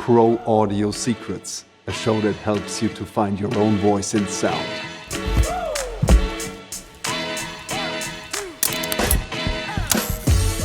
Pro Audio Secrets, a show that helps you to find your own voice in sound.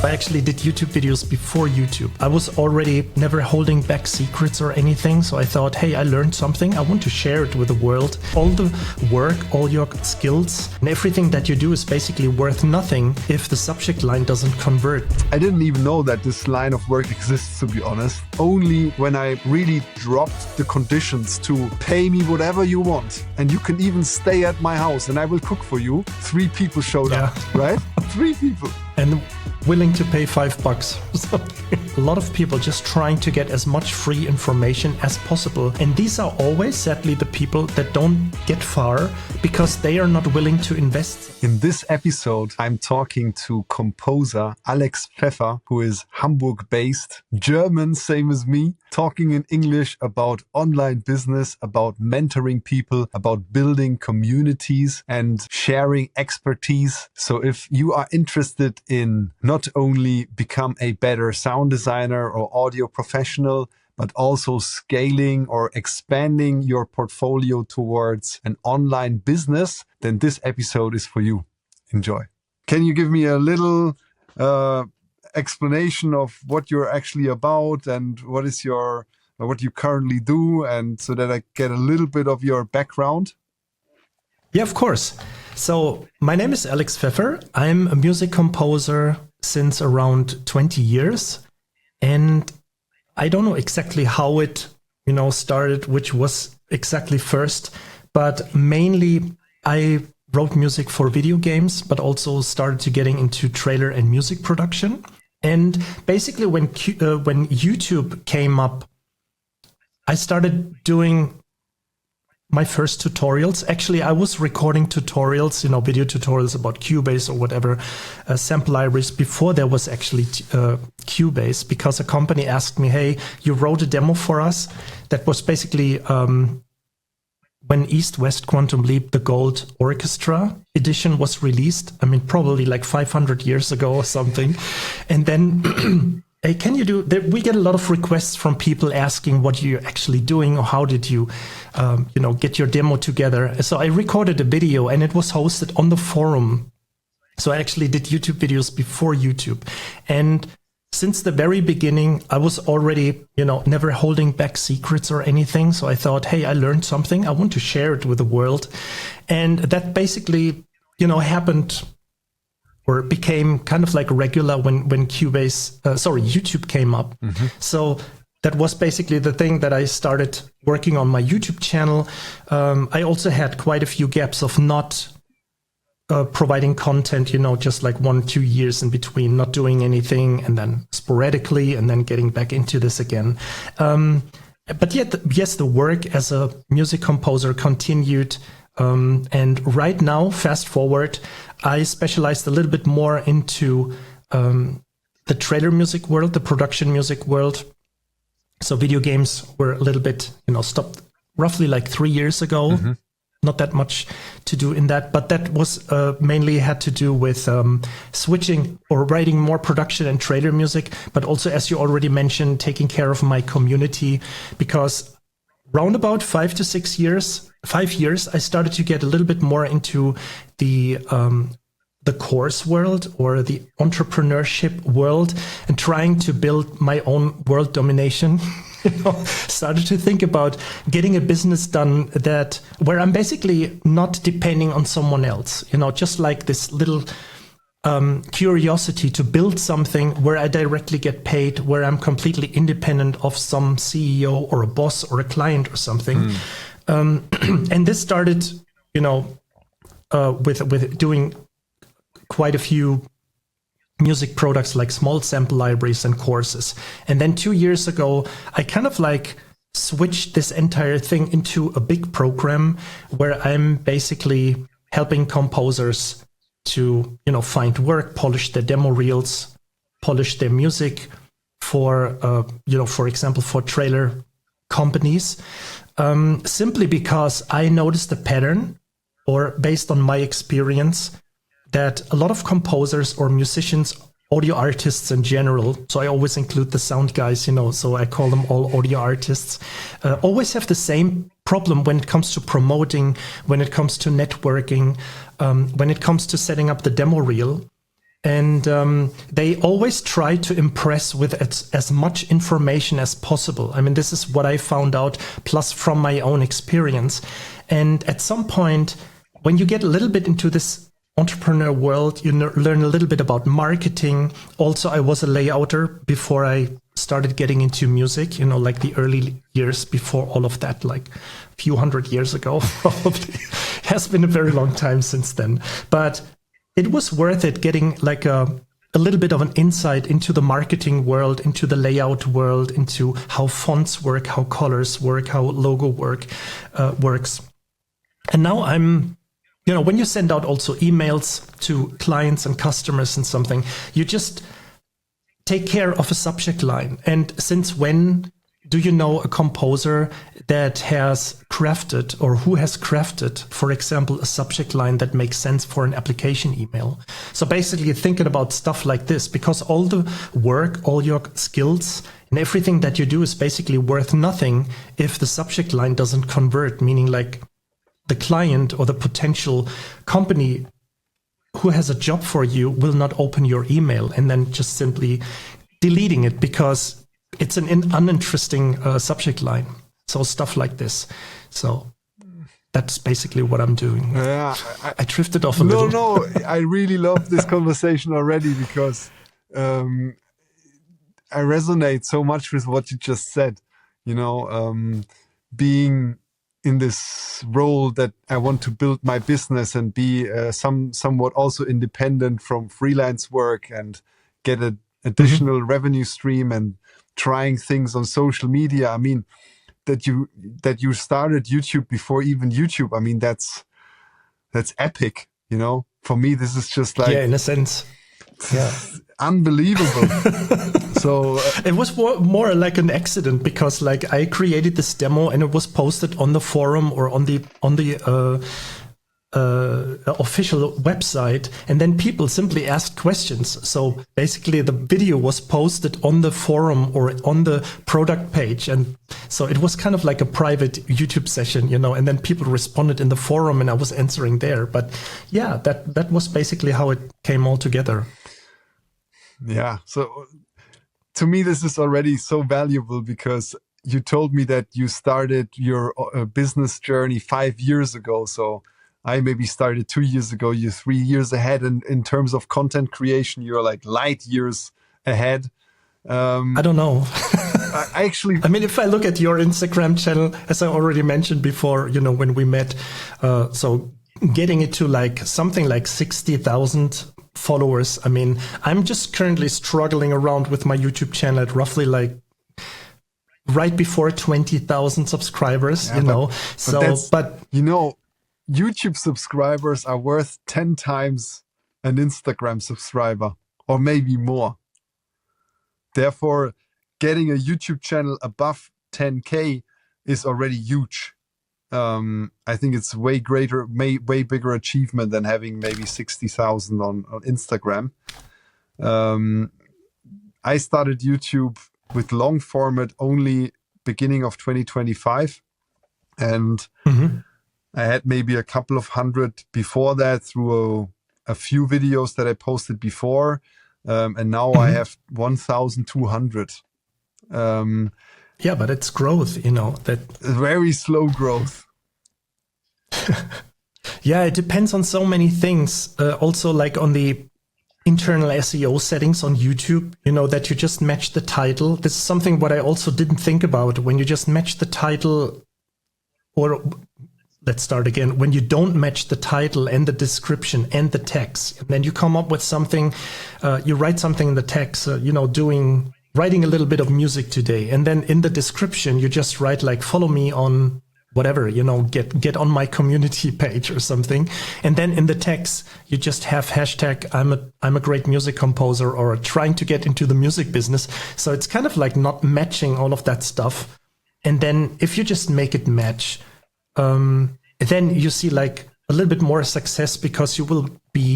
I actually did YouTube videos before YouTube. I was already never holding back secrets or anything, so I thought, hey, I learned something, I want to share it with the world. All the work, all your skills, and everything that you do is basically worth nothing if the subject line doesn't convert. I didn't even know that this line of work exists, to be honest. Only when I really dropped the conditions to pay me whatever you want, and you can even stay at my house and I will cook for you, 3 people showed up, right? 3 people. And willing to pay $5. So, a lot of people just trying to get as much free information as possible. And these are always, sadly, the people that don't get far because they are not willing to invest. In this episode, I'm talking to composer Alex Pfeffer, who is Hamburg-based, German, same as me, talking in English about online business, about mentoring people, about building communities and sharing expertise. So if you are interested in not only become a better sound designer or audio professional, but also scaling or expanding your portfolio towards an online business, then this episode is for you. Enjoy. Can you give me a little explanation of what you're actually about and what you currently do, and so that I get a little bit of your background? Yeah, of course. So my name is Alex Pfeffer. I'm a music composer since around 20 years. And I don't know exactly how it, started, which was exactly first, but mainly I wrote music for video games, but also started to getting into trailer and music production. And basically when YouTube came up, I started doing my first tutorials. Actually, I was recording tutorials, video tutorials about Cubase or whatever, sample libraries before there was actually Cubase, because a company asked me, hey, you wrote a demo for us. That was basically when East West Quantum Leap, the Gold Orchestra edition was released. I mean, probably like 500 years ago or something. And then hey, can you do that? We get a lot of requests from people asking what you're actually doing or how did you, get your demo together. So I recorded a video and it was hosted on the forum. So I actually did YouTube videos before YouTube. And since the very beginning, I was already, never holding back secrets or anything. So I thought, hey, I learned something. I want to share it with the world. And that basically, happened or became kind of like regular when YouTube came up. Mm-hmm. So that was basically the thing that I started working on my YouTube channel. I also had quite a few gaps of not providing content, just like 1-2 years in between, not doing anything, and then sporadically, and then getting back into this again. But yet, yes, the work as a music composer continued. And right now, fast forward, I specialized a little bit more into the trailer music world, the production music world. So video games were a little bit, stopped roughly like 3 years ago. Mm-hmm. Not that much to do in that, but that was mainly had to do with switching or writing more production and trailer music, but also, as you already mentioned, taking care of my community, because round about 5 years, I started to get a little bit more into the course world or the entrepreneurship world and trying to build my own world domination. Started to think about getting a business done where I'm basically not depending on someone else, just like this little curiosity to build something where I directly get paid, where I'm completely independent of some CEO or a boss or a client or something. And this started, with doing quite a few music products like small sample libraries and courses. And then 2 years ago, I kind of like switched this entire thing into a big program where I'm basically helping composers to, find work, polish their demo reels, polish their music for, for example, for trailer companies, simply because I noticed a pattern, or based on my experience, that a lot of composers or musicians audio artists in general. So I always include the sound guys, so I call them all audio artists, always have the same problem when it comes to promoting, when it comes to networking, when it comes to setting up the demo reel. And they always try to impress with as much information as possible. I mean, this is what I found out, plus from my own experience. And at some point, when you get a little bit into this entrepreneur world, you learn a little bit about marketing. Also, I was a layouter before I started getting into music, like the early years before all of that, like a few hundred years ago, probably. Has been a very long time since then. But it was worth it getting like a little bit of an insight into the marketing world, into the layout world, into how fonts work, how colors work, how logo works. And now I'm, when you send out also emails to clients and customers and something, you just take care of a subject line. And since when do you know a composer that has crafted, or who has crafted, for example, a subject line that makes sense for an application email? So basically thinking about stuff like this, because all the work, all your skills and everything that you do is basically worth nothing if the subject line doesn't convert, meaning like the client or the potential company who has a job for you will not open your email and then just simply deleting it because it's an uninteresting subject line. So stuff like this. So that's basically what I'm doing. Yeah, I drifted off a little. No, I really love this conversation already because I resonate so much with what you just said. Being in this role that I want to build my business and be somewhat also independent from freelance work and get an additional revenue stream and trying things on social media. I mean, that you started YouTube before even YouTube. I mean, that's epic. For me, this is just like, in a sense, unbelievable. So it was more like an accident because like I created this demo and it was posted on the forum or on the official website, and then people simply asked questions. So basically the video was posted on the forum or on the product page, and so it was kind of like a private YouTube session, and then people responded in the forum and I was answering there. But yeah, that was basically how it came all together. Yeah, so to me this is already so valuable because you told me that you started your business journey 5 years ago. So I maybe started 2 years ago, you're 3 years ahead. And in terms of content creation, you're like light years ahead. I don't know. I mean, if I look at your Instagram channel, as I already mentioned before, when we met, so getting it to like something like 60,000 followers. I mean, I'm just currently struggling around with my YouTube channel at roughly like right before 20,000 subscribers, but YouTube subscribers are worth 10 times an Instagram subscriber, or maybe more. Therefore, getting a YouTube channel above 10K is already huge. I think it's way bigger achievement than having maybe 60,000 on Instagram. I started YouTube with long format only beginning of 2025. And I had maybe a couple of hundred before that through a few videos that I posted before. And now I have 1,200. Yeah, but it's growth, that very slow growth. Yeah, it depends on so many things. Also, like on the internal SEO settings on YouTube, that you just match the title. This is something what I also didn't think about. When you just match the title, or let's start again. When you don't match the title and the description and the text, and then you come up with something, you write something in the text, writing a little bit of music today. And then in the description, you just write like, follow me on whatever, get on my community page or something. And then in the text, you just have hashtag, I'm a great music composer, or trying to get into the music business. So it's kind of like not matching all of that stuff. And then if you just make it match, then you see like a little bit more success because you will be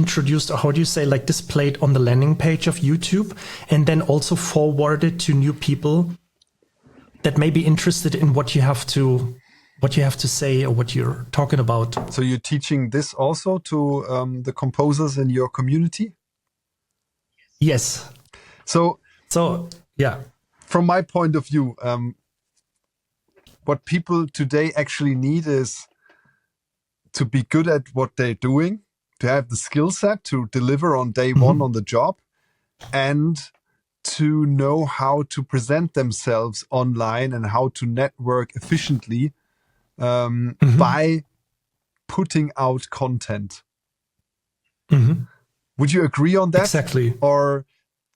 introduced, or how do you say, like displayed on the landing page of YouTube, and then also forwarded to new people that may be interested in what you have to say or what you're talking about. So you're teaching this also to the composers in your community? Yes. So yeah. From my point of view, what people today actually need is to be good at what they're doing, to have the skill set to deliver on day one on the job, and to know how to present themselves online and how to network efficiently by putting out content. Would you agree on that? Exactly. Or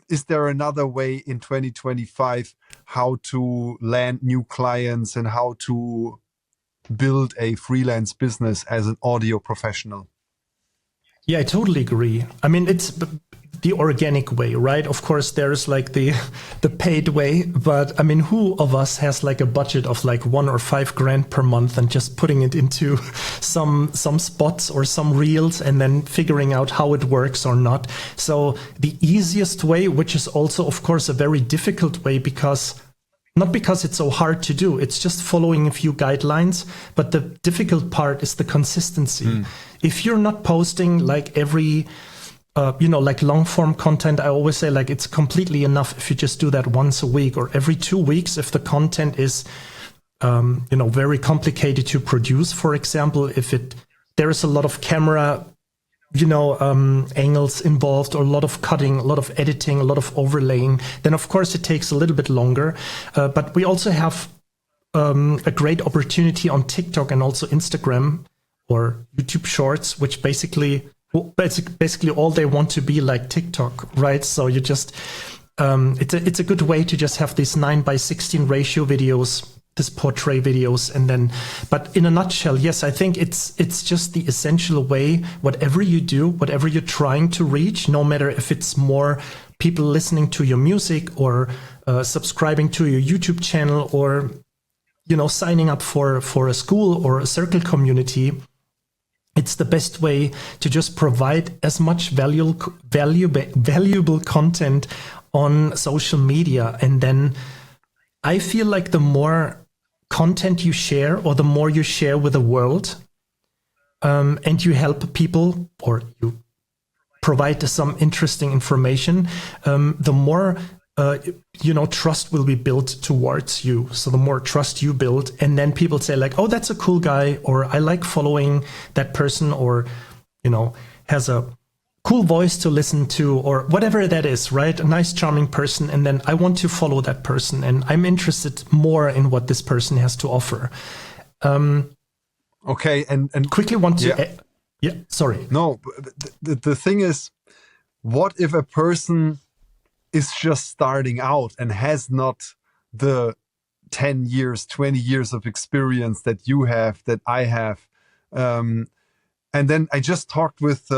is there another way in 2025 how to land new clients and how to build a freelance business as an audio professional? Yeah, I totally agree. I mean, it's the organic way, right? Of course, there's like the paid way, but I mean, who of us has like a budget of like $1 or $5 grand per month and just putting it into some spots or some reels and then figuring out how it works or not? So the easiest way, which is also, of course, a very difficult way, not because it's so hard to do, it's just following a few guidelines. But the difficult part is the consistency. If you're not posting like every, like long form content, I always say like it's completely enough if you just do that once a week or every 2 weeks. If the content is, very complicated to produce, for example, if there is a lot of camera angles involved, or a lot of cutting, a lot of editing, a lot of overlaying, then of course it takes a little bit longer. But we also have a great opportunity on TikTok and also Instagram or YouTube Shorts, which basically all they want to be like TikTok, right? So you just it's a good way to just have these 9:16 ratio videos, this portrait videos, and then, but in a nutshell, yes, I think it's just the essential way. Whatever you do, whatever you're trying to reach, no matter if it's more people listening to your music or subscribing to your YouTube channel, or signing up for a school or a circle community, it's the best way to just provide as much valuable content on social media. And then I feel like the more content you share, or the more you share with the world, and you help people, or you provide some interesting information, the more trust will be built towards you. So the more trust you build, and then people say like, oh, that's a cool guy, or I like following that person, or has a cool voice to listen to, or whatever that is, right? A nice, charming person. And then I want to follow that person, and I'm interested more in what this person has to offer. Okay. And quickly want to, sorry. No, the thing is, what if a person is just starting out and has not the 10 years, 20 years of experience that you have, that I have? And then I just talked with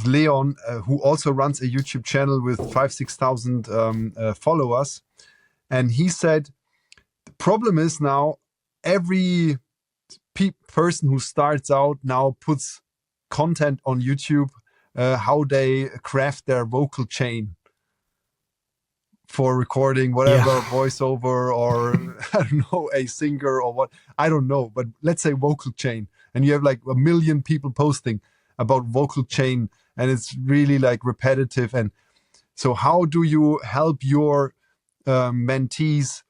Leon, who also runs a YouTube channel with 5,000-6,000 followers. And he said, the problem is now every person who starts out now puts content on YouTube, how they craft their vocal chain for recording whatever, voiceover, or I don't know, a singer or what, I don't know, but let's say vocal chain. And you have like 1 million people posting about vocal chain, and it's really like repetitive. And so how do you help your mentees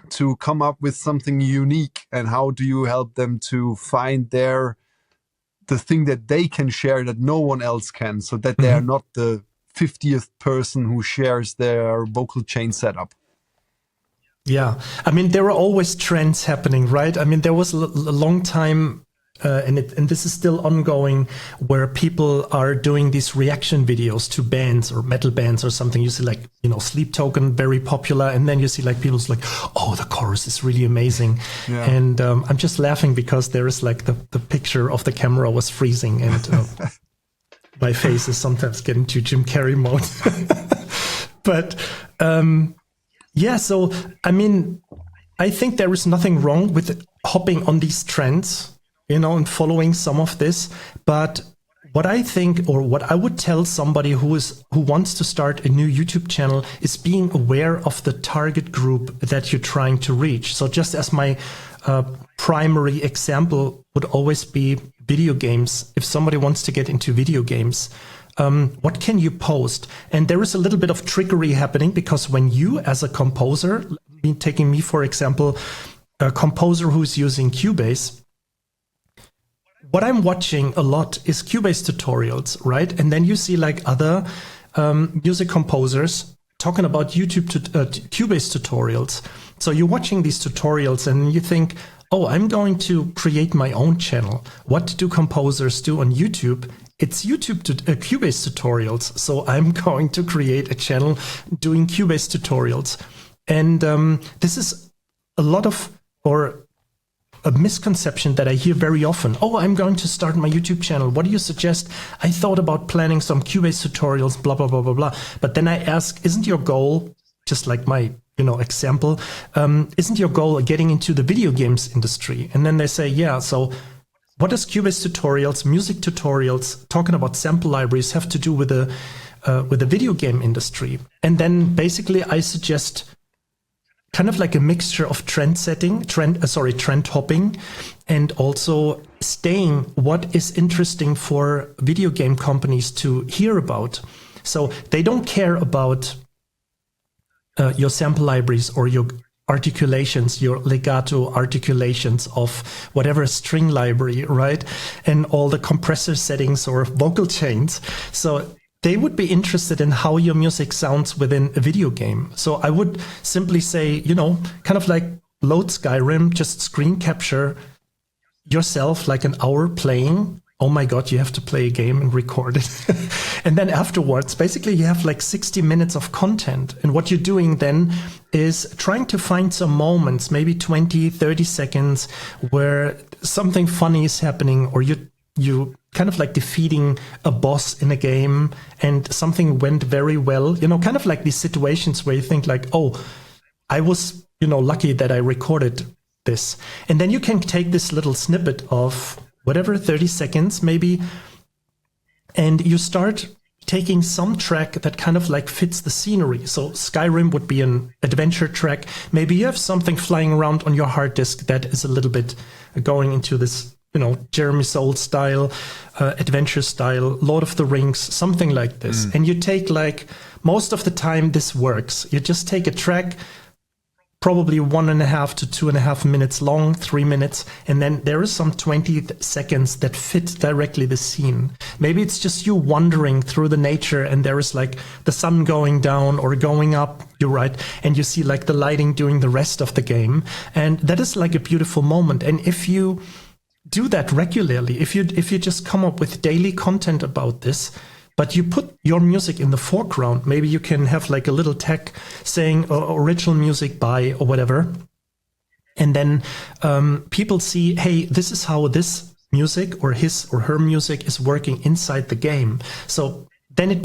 to come up with something unique, and how do you help them to find the thing that they can share that no one else can, so that they are not the 50th person who shares their vocal chain setup? Yeah, I mean, there are always trends happening, right? I mean, there was a long time, and this is still ongoing, where people are doing these reaction videos to bands or metal bands or something. You see like, Sleep Token, very popular. And then you see like people's like, oh, the chorus is really amazing. Yeah. And I'm just laughing because there is like the picture of the camera was freezing, and my face is sometimes getting to Jim Carrey mode. But so, I mean, I think there is nothing wrong with hopping on these trends, and following some of this. But what I think, or what I would tell somebody who wants to start a new YouTube channel, is being aware of the target group that you're trying to reach. So just as my primary example would always be video games. If somebody wants to get into video games, what can you post? And there is a little bit of trickery happening, because when you, as a composer, taking me for example, a composer who's using Cubase, what I'm watching a lot is Cubase tutorials, right? And then you see like other music composers talking about Cubase tutorials. So you're watching these tutorials and you think, oh, I'm going to create my own channel. What do composers do on YouTube? It's Cubase tutorials. So I'm going to create a channel doing Cubase tutorials. And this is a lot of, or a misconception that I hear very often. Oh, I'm going to start my YouTube channel. What do you suggest? I thought about planning some Cubase tutorials, blah, blah, blah, blah, blah. But then I ask, isn't your goal, just like my example, isn't your goal getting into the video games industry? And then they say, yeah, so what does Cubase tutorials, music tutorials, talking about sample libraries have to do with the video game industry? And then basically I suggest kind of like a mixture of trend hopping, and also staying what is interesting for video game companies to hear about. So they don't care about your sample libraries or your articulations, your legato articulations of whatever string library, right? And all the compressor settings or vocal chains. So they would be interested in how your music sounds within a video game. So I would simply say, kind of like load Skyrim, just screen capture yourself like an hour playing. Oh my God, you have to play a game and record it. And then afterwards, basically you have like 60 minutes of content. And what you're doing then is trying to find some moments, maybe 20, 30 seconds, where something funny is happening, or you kind of like defeating a boss in a game and something went very well, kind of like these situations where you think like, oh, I was, lucky that I recorded this. And then you can take this little snippet of whatever, 30 seconds maybe, and you start taking some track that kind of like fits the scenery. So Skyrim would be an adventure track. Maybe you have something flying around on your hard disk that is a little bit going into this, Jeremy Soule style, adventure style, Lord of the Rings, something like this. And you take like, most of the time this works. You just take a track, probably 1.5 to 2.5 minutes long, 3 minutes, and then there is some 20 seconds that fit directly the scene. Maybe it's just you wandering through the nature and there is like the sun going down or going up, you're right, and you see like the lighting doing the rest of the game. And that is like a beautiful moment. And if you do that regularly, if you just come up with daily content about this, but you put your music in the foreground, maybe you can have like a little tag saying original music by or whatever. And then people see, hey, this is how this music or his or her music is working inside the game. So then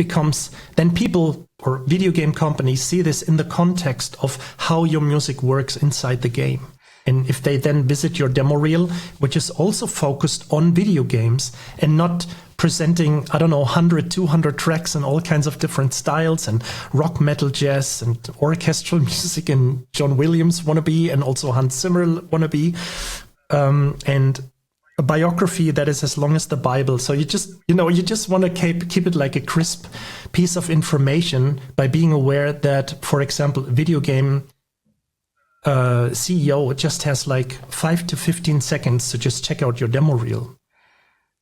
then people or video game companies see this in the context of how your music works inside the game. And if they then visit your demo reel, which is also focused on video games and not presenting, 100, 200 tracks and all kinds of different styles and rock, metal, jazz and orchestral music and John Williams wannabe and also Hans Zimmer wannabe, and a biography that is as long as the Bible. So you just want to keep it like a crisp piece of information by being aware that, for example, a video game CEO just has like 5 to 15 seconds to just check out your demo reel.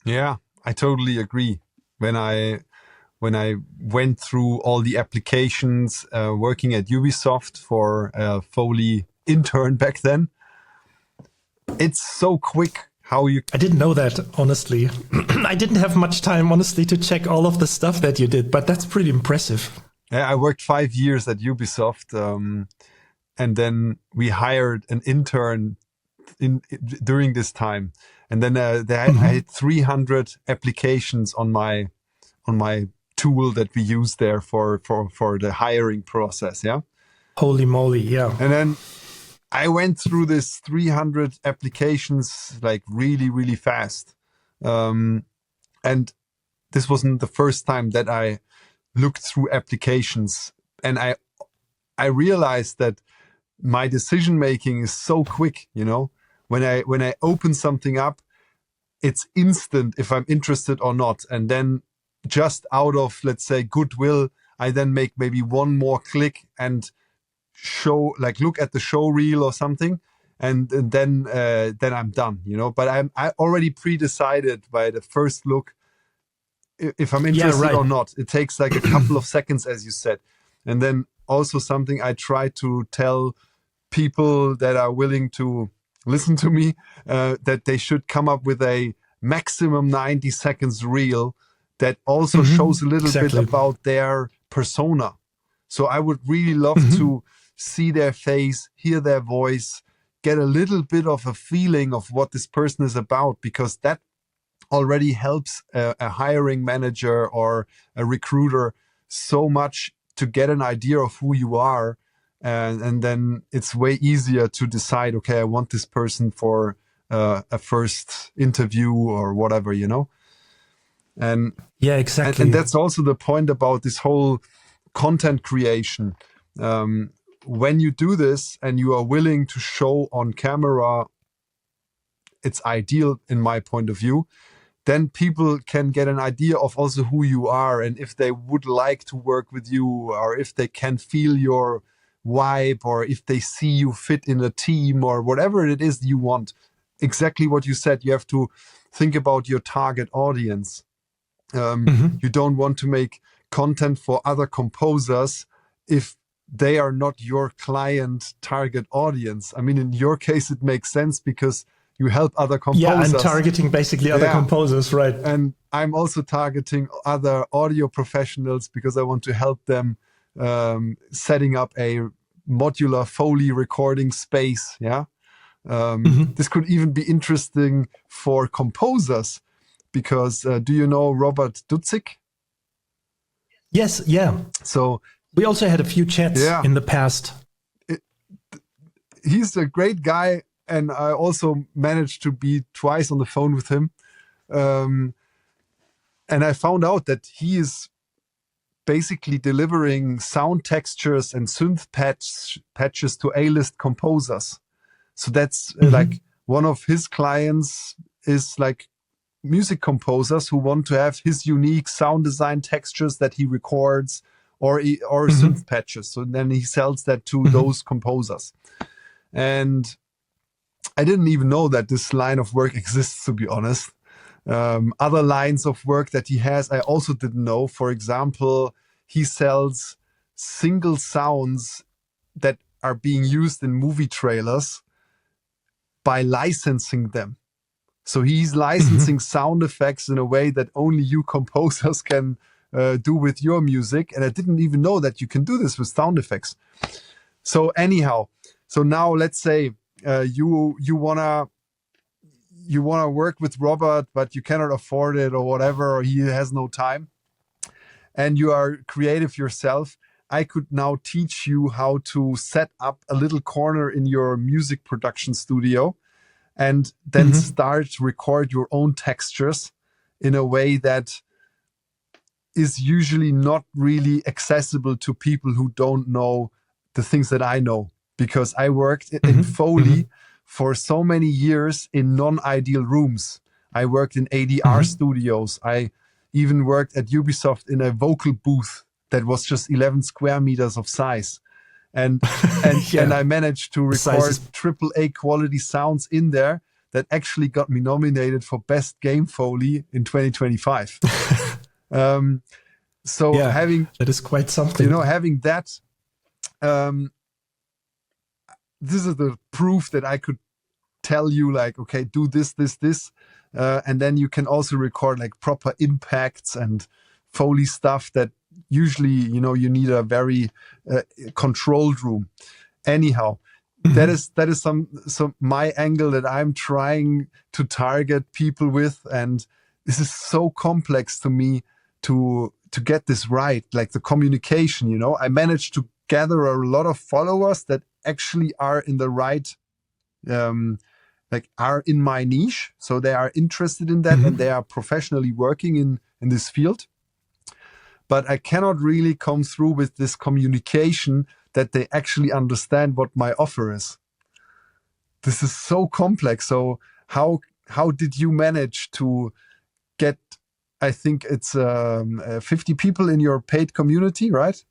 Yeah, I totally agree. When I went through all the applications working at Ubisoft for a Foley intern back then, it's so quick how you... I didn't know that, honestly. I didn't have much time, honestly, to check all of the stuff that you did, but that's pretty impressive. Yeah, I worked 5 years at Ubisoft, and then we hired an intern during this time. And then I had 300 applications on my tool that we use there for the hiring process. Yeah. Holy moly. Yeah. And then I went through this 300 applications like really, really fast. And this wasn't the first time that I looked through applications, and I realized that my decision making is so quick, you know, when I open something up, it's instant if I'm interested or not. And then just out of, let's say, goodwill, I then make maybe one more click and look at the show reel or something. And then I'm done, you know, but I already pre-decided by the first look if I'm interested or not. It takes like a couple of seconds, as you said. And then also something I try to tell people that are willing to listen to me, that they should come up with a maximum 90 seconds reel that also shows a little bit about their persona. So I would really love to see their face, hear their voice, get a little bit of a feeling of what this person is about, because that already helps a hiring manager or a recruiter so much to get an idea of who you are. And then it's way easier to decide, okay, I want this person for a first interview or whatever, you know? And yeah, exactly. And that's also the point about this whole content creation. When you do this and you are willing to show on camera, it's ideal in my point of view. Then people can get an idea of also who you are, and if they would like to work with you, or if they can feel your vibe, or if they see you fit in a team, or whatever it is you want. Exactly what you said. You have to think about your target audience. You don't want to make content for other composers if they are not your client target audience. I mean, in your case, it makes sense because you help other composers. Yeah, I'm targeting basically other composers, right? And I'm also targeting other audio professionals because I want to help them setting up a modular Foley recording space. Yeah. This could even be interesting for composers because do you know Robert Dutzig? Yes, yeah. So we also had a few chats in the past. He's a great guy, and I also managed to be twice on the phone with him. And I found out that he is basically delivering sound textures and synth patches to A-list composers. So that's like one of his clients is like music composers who want to have his unique sound design textures that he records or synth patches. So then he sells that to those composers. And I didn't even know that this line of work exists, to be honest. Other lines of work that he has, I also didn't know. For example, he sells single sounds that are being used in movie trailers by licensing them. So he's licensing sound effects in a way that only you composers can do with your music. And I didn't even know that you can do this with sound effects. So anyhow, so now let's say you wanna work with Robert, but you cannot afford it or whatever, or he has no time, and you are creative yourself. I could now teach you how to set up a little corner in your music production studio and then start to record your own textures in a way that is usually not really accessible to people who don't know the things that I know, because I worked in Foley for so many years in non-ideal rooms. I worked in ADR studios. I even worked at Ubisoft in a vocal booth that was just 11 square meters of size. And I managed to record AAA quality sounds in there that actually got me nominated for Best Game Foley in 2025. Having that is quite something. You know, having that, this is the proof that I could tell you, like, okay, do this, and then you can also record like proper impacts and Foley stuff that usually, you know, you need a very controlled room. Anyhow, that is some my angle that I'm trying to target people with, and this is so complex to me to get this right, like the communication. You know, I managed to gather a lot of followers that actually are in the right, like are in my niche, so they are interested in that and they are professionally working in in this field, but I cannot really come through with this communication that they actually understand what my offer is. This is so complex. So how did you manage to get, I think it's 50 people in your paid community, right?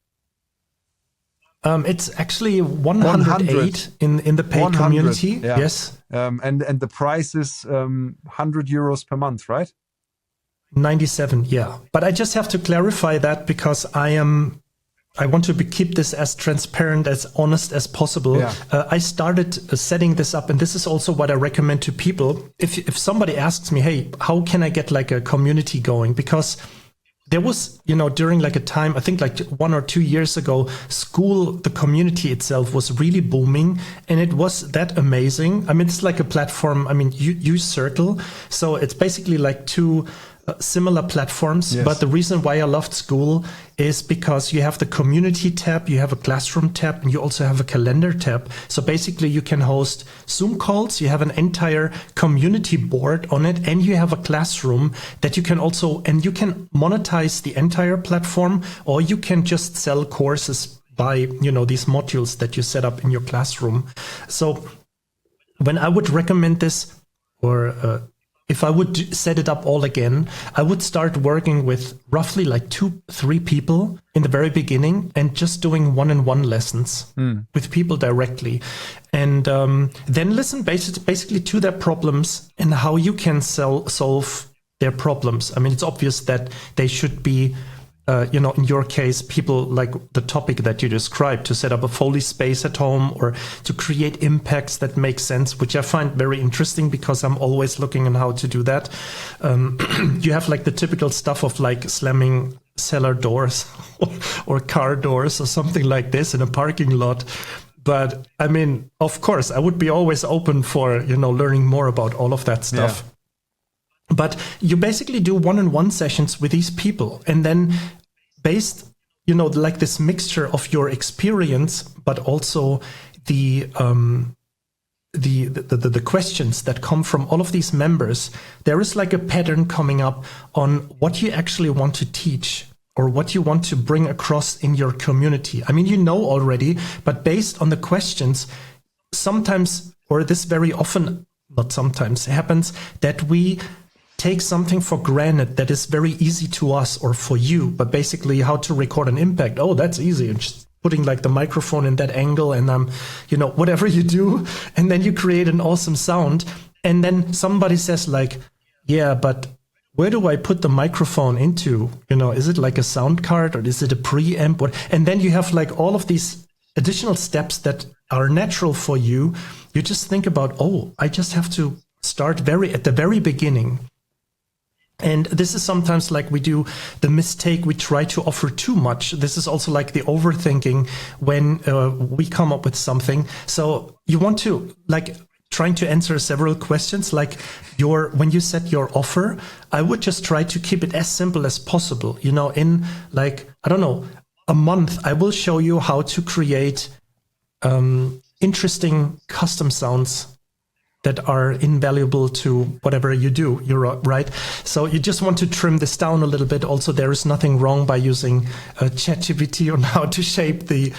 It's actually 108 in the paid community. Yeah. Yes. And the price is €100 per month, right? 97, yeah. But I just have to clarify that because I want to keep this as transparent, as honest as possible. Yeah. I started setting this up, and this is also what I recommend to people. If somebody asks me, hey, how can I get like a community going? Because there was, during like a time, I think like 1 or 2 years ago, Skool, the community itself was really booming, and it was that amazing. I mean, it's like a platform. I mean, you use Circle. So it's basically like two similar platforms. Yes. But the reason why I loved Skool is because you have the community tab, you have a classroom tab, and you also have a calendar tab. So basically you can host Zoom calls, you have an entire community board on it, and you have a classroom that you can also, and you can monetize the entire platform, or you can just sell courses by, these modules that you set up in your classroom. So when I would recommend this, or if I would set it up all again, I would start working with roughly like 2-3 people in the very beginning and just doing one-on-one lessons with people directly. And then listen basically to their problems and how you can solve their problems. I mean, it's obvious that they should be in your case, people like the topic that you described, to set up a Foley space at home or to create impacts that make sense, which I find very interesting because I'm always looking on how to do that. You have like the typical stuff of like slamming cellar doors or car doors or something like this in a parking lot. But I mean, of course, I would be always open for, learning more about all of that stuff. Yeah. But you basically do one-on-one sessions with these people, and then based, like this mixture of your experience, but also the questions that come from all of these members, there is like a pattern coming up on what you actually want to teach or what you want to bring across in your community. I mean, already, but based on the questions, sometimes, or this very often, not sometimes, happens that we take something for granted that is very easy to us or for you, but basically how to record an impact. Oh, that's easy. And just putting like the microphone in that angle and whatever you do, and then you create an awesome sound. And then somebody says like, yeah, but where do I put the microphone into? Is it like a sound card or is it a preamp? And then you have like all of these additional steps that are natural for you. You just think about, I just have to start at the very beginning. And this is sometimes like we do the mistake, we try to offer too much. This is also like the overthinking when we come up with something. So you want to like trying to answer several questions, like when you set your offer, I would just try to keep it as simple as possible. In like, I don't know, a month, I will show you how to create interesting custom sounds that are invaluable to whatever you do. You're right. So you just want to trim this down a little bit. Also, there is nothing wrong by using ChatGPT on how to shape the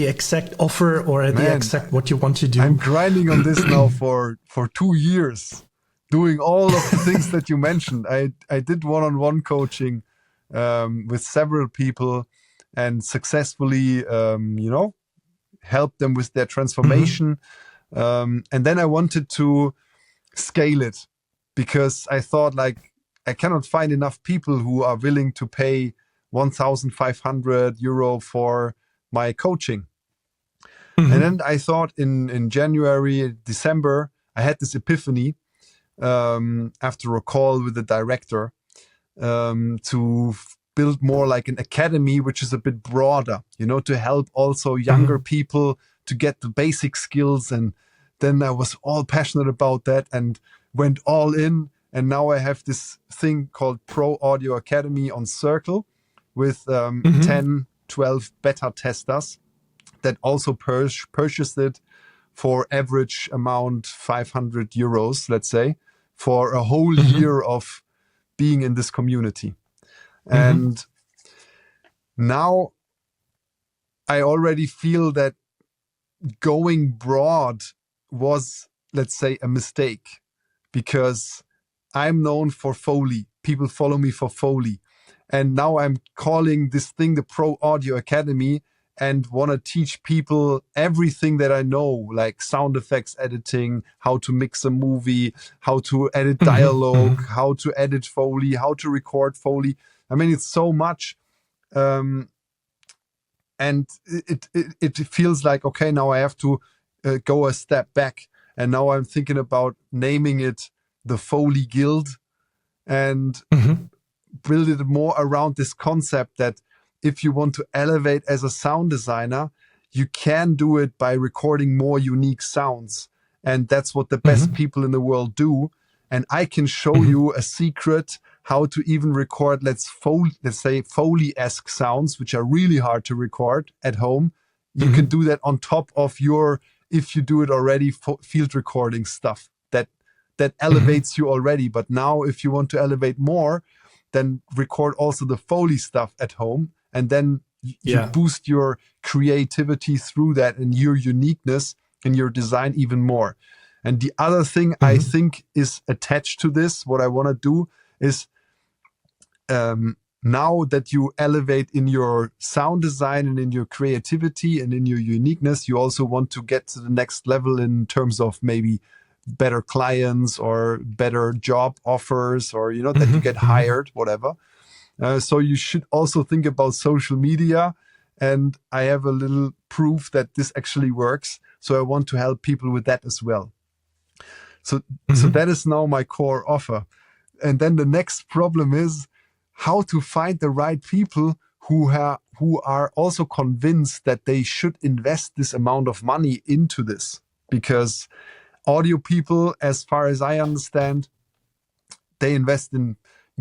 exact offer or the exact what you want to do. I'm grinding on this now for 2 years, doing all of the things that you mentioned. I did one-on-one coaching with several people and successfully, helped them with their transformation. Mm-hmm. And then I wanted to scale it because I thought like I cannot find enough people who are willing to pay €1,500 for my coaching. Mm-hmm. And then I thought in January, December, I had this epiphany after a call with the director to build more like an academy, which is a bit broader, to help also younger people to get the basic skills. And then I was all passionate about that and went all in. And now I have this thing called Pro Audio Academy on Circle with 10, 12 beta testers that also purchased it for average amount €500, let's say, for a whole year of being in this community. And now I already feel that going broad was, let's say, a mistake, because I'm known for Foley. People follow me for Foley. And now I'm calling this thing the Pro Audio Academy and want to teach people everything that I know, like sound effects editing, how to mix a movie, how to edit dialogue, how to edit Foley, how to record Foley. I mean, it's so much. And it feels like, okay, now I have to go a step back. And now I'm thinking about naming it the Foley Guild and build it more around this concept that if you want to elevate as a sound designer, you can do it by recording more unique sounds. And that's what the best people in the world do. And I can show you a secret how to even record, let's say Foley-esque sounds, which are really hard to record at home. You can do that on top of your, if you do it already, field recording stuff that elevates you already. But now if you want to elevate more, then record also the Foley stuff at home. And then you boost your creativity through that and your uniqueness in your design even more. And the other thing I think is attached to this, what I want to do is now that you elevate in your sound design and in your creativity and in your uniqueness, you also want to get to the next level in terms of maybe better clients or better job offers, or, you know, that you get hired, whatever. So you should also think about social media. And I have a little proof that this actually works. So I want to help people with that as well. So that is now my core offer. And then the next problem is how to find the right people who are also convinced that they should invest this amount of money into this. Because audio people, as far as I understand, they invest in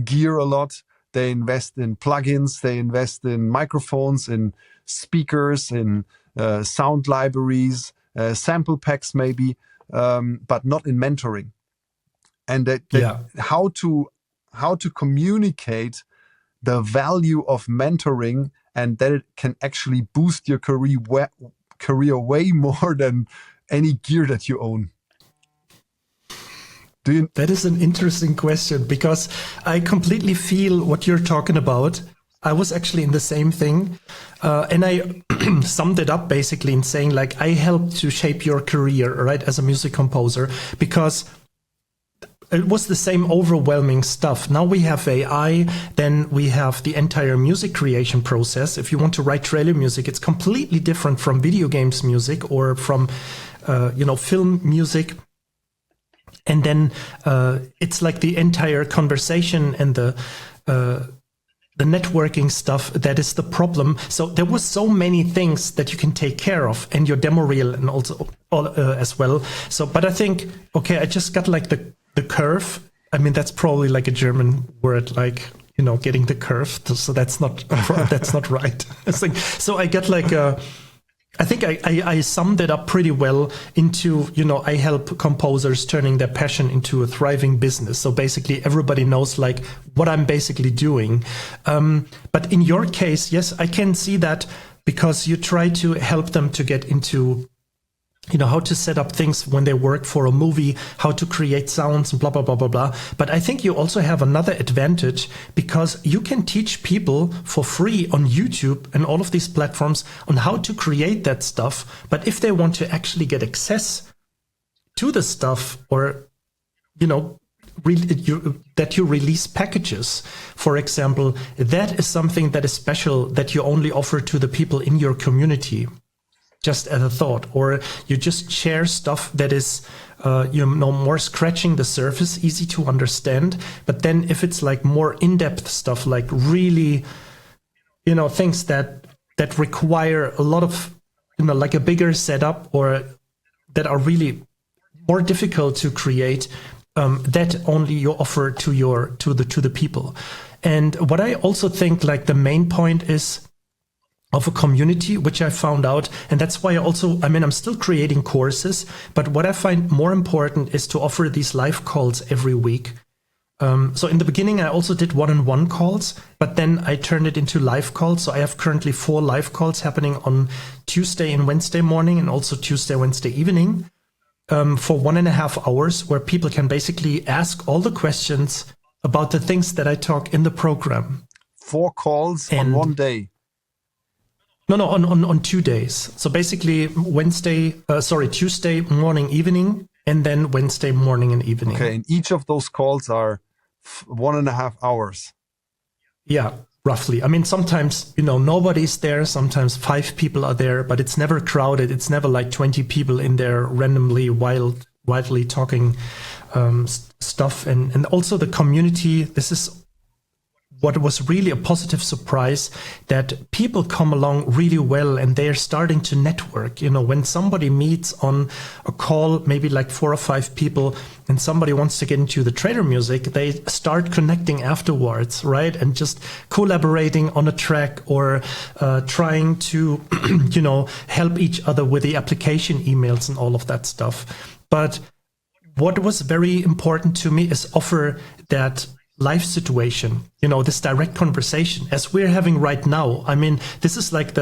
gear a lot. They invest in plugins. They invest in microphones, in speakers, in sound libraries, sample packs maybe, but not in mentoring. And how to communicate the value of mentoring, and that it can actually boost your career way more than any gear that you own. That is an interesting question, because I completely feel what you're talking about. I was actually in the same thing. And I summed it up basically in saying, like, I help to shape your career, right, as a music composer, because it was the same overwhelming stuff. Now we have AI, then we have the entire music creation process. If you want to write trailer music, it's completely different from video games music or from, film music. And then it's like the entire conversation and the networking stuff that is the problem. So there was so many things that you can take care of, and your demo reel and also as well. So, but I think, okay, I just got like the curve. I mean, that's probably like a German word, like, you know, getting the curve. So that's not right. It's like, so I get like I think I summed it up pretty well into, you know, I help composers turning their passion into a thriving business. So basically everybody knows like what I'm basically doing. But in your case, yes, I can see that, because you try to help them to get into, you know, how to set up things when they work for a movie, how to create sounds and blah, blah, blah, blah, blah. But I think you also have another advantage, because you can teach people for free on YouTube and all of these platforms on how to create that stuff. But if they want to actually get access to the stuff, or, you know, that you release packages, for example, that is something that is special that you only offer to the people in your community. Just as a thought, or you just share stuff that is, more scratching the surface, easy to understand. But then if it's like more in-depth stuff, like really, you know, things that require a lot of, you know, like a bigger setup, or that are really more difficult to create, that only you offer to the people. And what I also think, like, the main point is of a community, which I found out. And that's why I'm still creating courses, but what I find more important is to offer these live calls every week, So in the beginning, I also did one-on-one calls, but then I turned it into live calls. So I have currently 4 live calls happening on Tuesday and Wednesday morning, and also Tuesday, Wednesday evening, for 1.5 hours, where people can basically ask all the questions about the things that I talk in the program. 4 calls on one day? No, on 2 days. So basically Tuesday morning, evening, and then Wednesday morning and evening. Okay, and each of those calls are 1.5 hours. Yeah, roughly. I mean, sometimes, nobody's there. Sometimes 5 people are there, but it's never crowded. It's never like 20 people in there randomly, wildly talking stuff. And also the community, this is what was really a positive surprise, that people come along really well and they're starting to network. When somebody meets on a call, maybe like 4 or 5 people, and somebody wants to get into the trader music, they start connecting afterwards, right? And just collaborating on a track, or trying to, help each other with the application emails and all of that stuff. But what was very important to me is offer that life situation, this direct conversation as we're having right now. I mean, this is like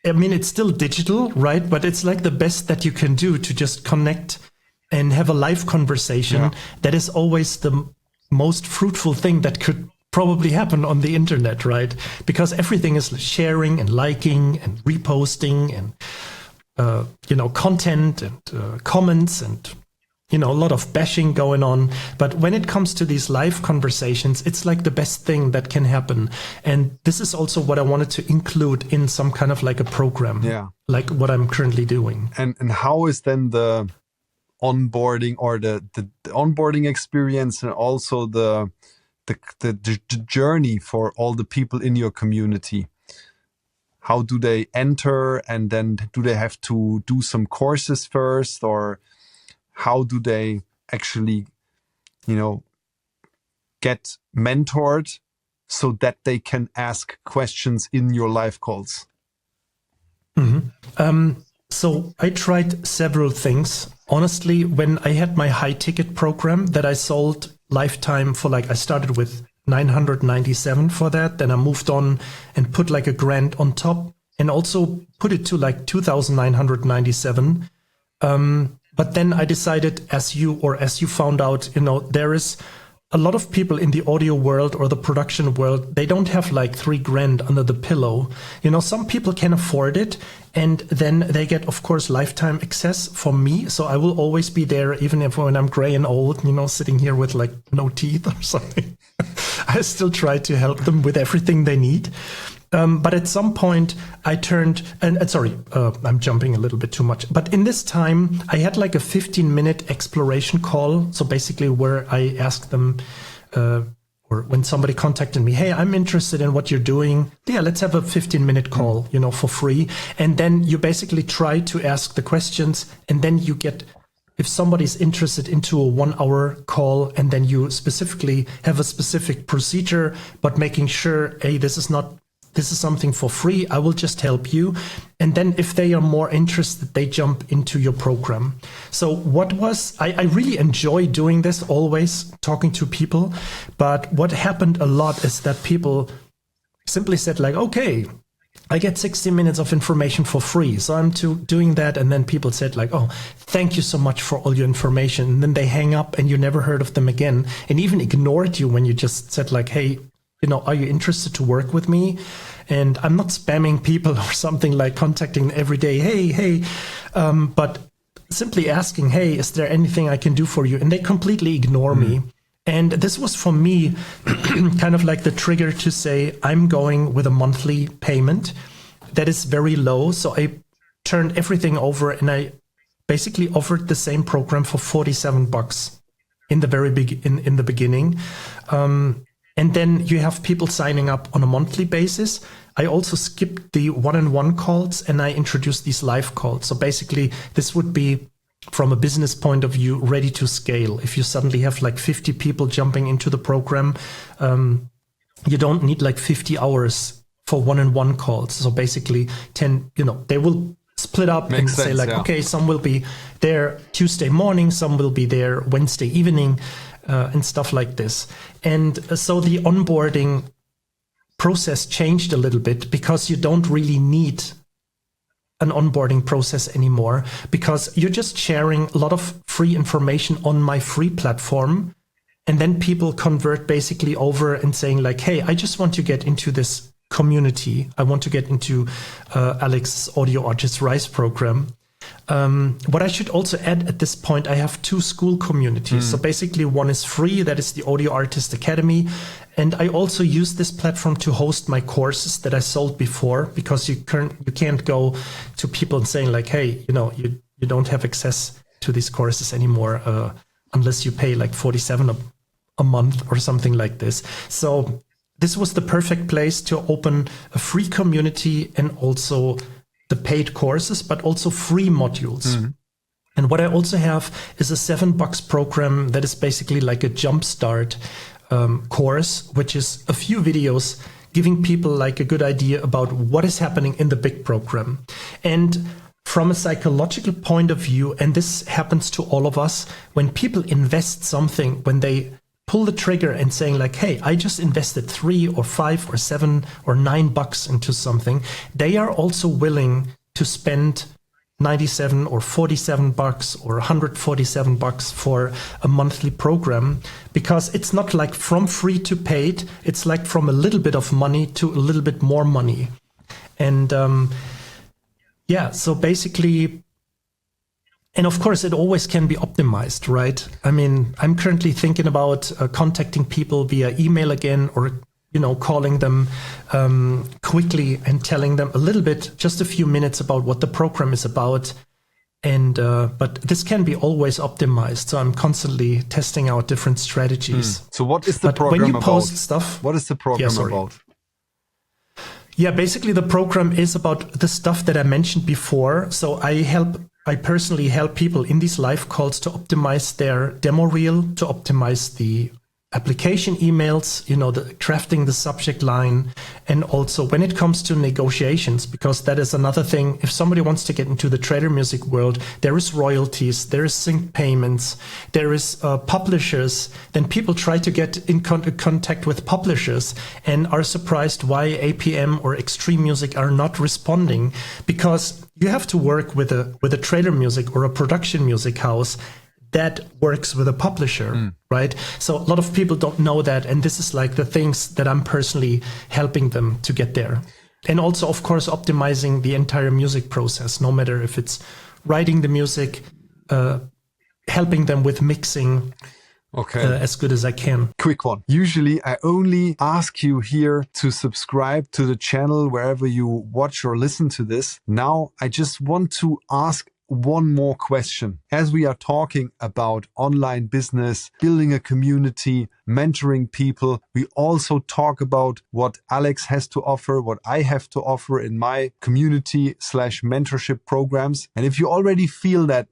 it's still digital, right? But it's like the best that you can do to just connect and have a live conversation. Yeah. That is always the most fruitful thing that could probably happen on the internet, right? Because everything is sharing and liking and reposting and, content and comments and a lot of bashing going on. But when it comes to these live conversations, it's like the best thing that can happen. And this is also what I wanted to include in some kind of like a program, like what I'm currently doing. And how is then the onboarding, or the onboarding experience, and also the journey for all the people in your community? How do they enter, and then do they have to do some courses first, or how do they actually, get mentored so that they can ask questions in your live calls? Mm-hmm. So I tried several things. Honestly, when I had my high ticket program that I sold lifetime for, I started with 997 for that. Then I moved on and put like $1,000 on top, and also put it to like 2,997. But then I decided, as you found out, there is a lot of people in the audio world or the production world, they don't have like $3,000 under the pillow. Some people can afford it, and then they get, of course, lifetime access from me. So I will always be there, even if when I'm gray and old, sitting here with like no teeth or something. I still try to help them with everything they need. But at some point I turned, I'm jumping a little bit too much. But in this time, I had like a 15-minute exploration call. So basically where I asked them, or when somebody contacted me, hey, I'm interested in what you're doing. Yeah, let's have a 15-minute call, for free. And then you basically try to ask the questions, and then you get, if somebody's interested, into a 1-hour call, and then you specifically have a specific procedure, but making sure, hey, this is something for free. I will just help you. And then if they are more interested, they jump into your program. So I really enjoy doing this, always talking to people. But what happened a lot is that people simply said like, okay, I get 60 minutes of information for free. So I'm doing that. And then people said like, oh, thank you so much for all your information. And then they hang up and you never heard of them again, and even ignored you when you just said like, hey, are you interested to work with me? And I'm not spamming people or something, like contacting every day, hey, but simply asking, hey, is there anything I can do for you? And they completely ignore me. And this was for me kind of like the trigger to say, I'm going with a monthly payment that is very low. So I turned everything over, and I basically offered the same program for $47 in the very in the beginning. And then you have people signing up on a monthly basis. I also skipped the one-on-one calls, and I introduced these live calls. So basically, this would be, from a business point of view, ready to scale. If you suddenly have like 50 people jumping into the program, you don't need like 50 hours for one-on-one calls. So basically 10, they will split up. Makes and sense, say like, okay, some will be there Tuesday morning, some will be there Wednesday evening. and stuff like this. And so the onboarding process changed a little bit, because you don't really need an onboarding process anymore, because you're just sharing a lot of free information on my free platform. And then people convert basically over and saying like, hey, I just want to get into this community. I want to get into Alex's Audio Artist Rise program. What I should also add at this point, I have 2 school communities. So basically one is free, that is the Audio Artist Academy. And I also use this platform to host my courses that I sold before, because you can't go to people and saying like, hey, you don't have access to these courses anymore unless you pay like $47 a month or something like this. So this was the perfect place to open a free community and also the paid courses, but also free modules. And what I also have is a $7 program that is basically like a jumpstart course, which is a few videos giving people like a good idea about what is happening in the big program. And from a psychological point of view, and this happens to all of us, when people invest something, when they pull the trigger and saying like, hey, I just invested $3 or $5 or $7 or $9 into something, they are also willing to spend $97 or $47 or $147 for a monthly program, because it's not like from free to paid, it's like from a little bit of money to a little bit more money. And so basically, and of course it always can be optimized, right? I mean, I'm currently thinking about contacting people via email again, or calling them quickly and telling them a little bit, just a few minutes about what the program is about. And but this can be always optimized. So I'm constantly testing out different strategies. So what is the program when you about? Post stuff, what is the program about? Yeah, basically the program is about the stuff that I mentioned before. So I personally help people in these live calls to optimize their demo reel, to optimize the application emails, crafting the subject line, and also when it comes to negotiations, because that is another thing. If somebody wants to get into the trailer music world, there is royalties, there is sync payments, there is publishers. Then people try to get in contact with publishers and are surprised why APM or Extreme Music are not responding, because you have to work with a trailer music or a production music house that works with a publisher, right? So a lot of people don't know that. And this is like the things that I'm personally helping them to get there. And also, of course, optimizing the entire music process, no matter if it's writing the music, helping them with mixing as good as I can. Quick one. Usually I only ask you here to subscribe to the channel wherever you watch or listen to this. Now I just want to ask one more question. As we are talking about online business, building a community, mentoring people, we also talk about what Alex has to offer, what I have to offer in my community/mentorship programs. And if you already feel that,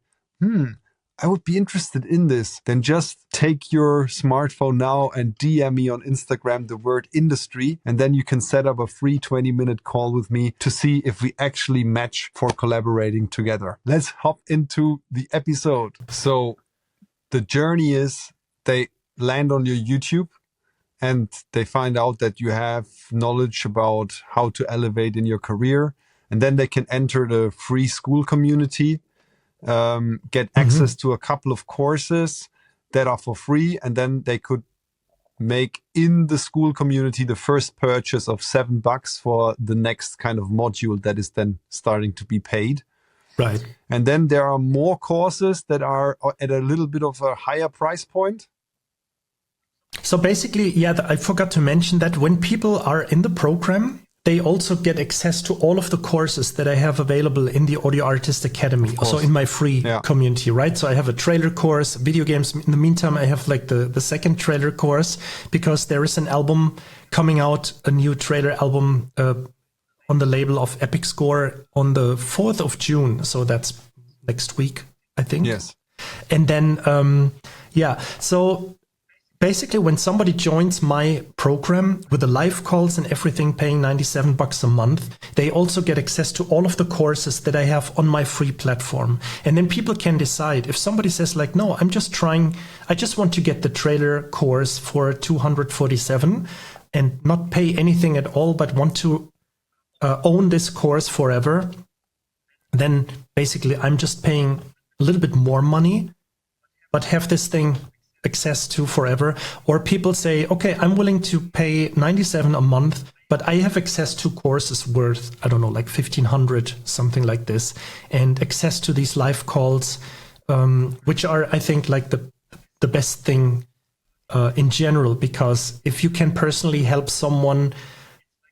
I would be interested in this, then just take your smartphone now and DM me on Instagram the word industry, and then you can set up a free 20-minute call with me to see if we actually match for collaborating together. Let's hop into the episode. So the journey is they land on your YouTube and they find out that you have knowledge about how to elevate in your career, and then they can enter the free school community, get access to a couple of courses that are for free, and then they could make in the school community the first purchase of $7 for the next kind of module that is then starting to be paid. Right. And then there are more courses that are at a little bit of a higher price point. So basically, I forgot to mention that when people are in the program, they also get access to all of the courses that I have available in the Audio Artist Academy, also in my free community, right? So I have a trailer course, video games. In the meantime, I have like the second trailer course, because there is an album coming out, a new trailer album on the label of Epic Score on the 4th of June. So that's next week, I think. Yes. And then, so basically, when somebody joins my program with the live calls and everything, paying $97 a month, they also get access to all of the courses that I have on my free platform. And then people can decide if somebody says like, no, I just want to get the trailer course for $247 and not pay anything at all, but want to own this course forever. Then basically I'm just paying a little bit more money, but have this thing access to forever. Or people say, okay, I'm willing to pay $97 a month, but I have access to courses worth, I don't know, like $1,500, something like this, and access to these live calls, which are, I think, like the best thing in general, because if you can personally help someone,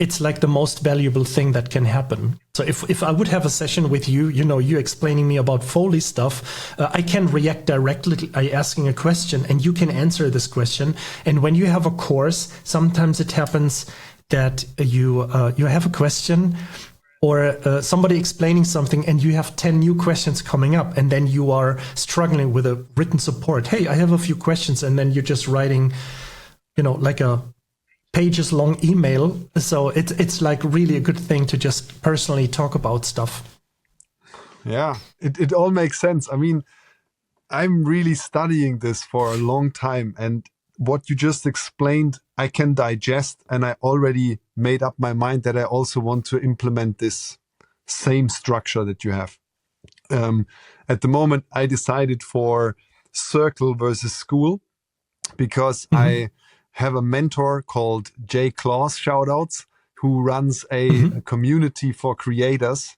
it's like the most valuable thing that can happen. So if I would have a session with you, you explaining me about Foley stuff, I can react directly by asking a question and you can answer this question. And when you have a course, sometimes it happens that you have a question or somebody explaining something and you have 10 new questions coming up and then you are struggling with a written support. Hey, I have a few questions. And then you're just writing, like a pages long email. So it's like really a good thing to just personally talk about stuff. Yeah, it all makes sense. I mean, I'm really studying this for a long time, and what you just explained, I can digest, and I already made up my mind that I also want to implement this same structure that you have. At the moment, I decided for Circle versus School because I have a mentor called Jay Claus, shoutouts, who runs a community for creators.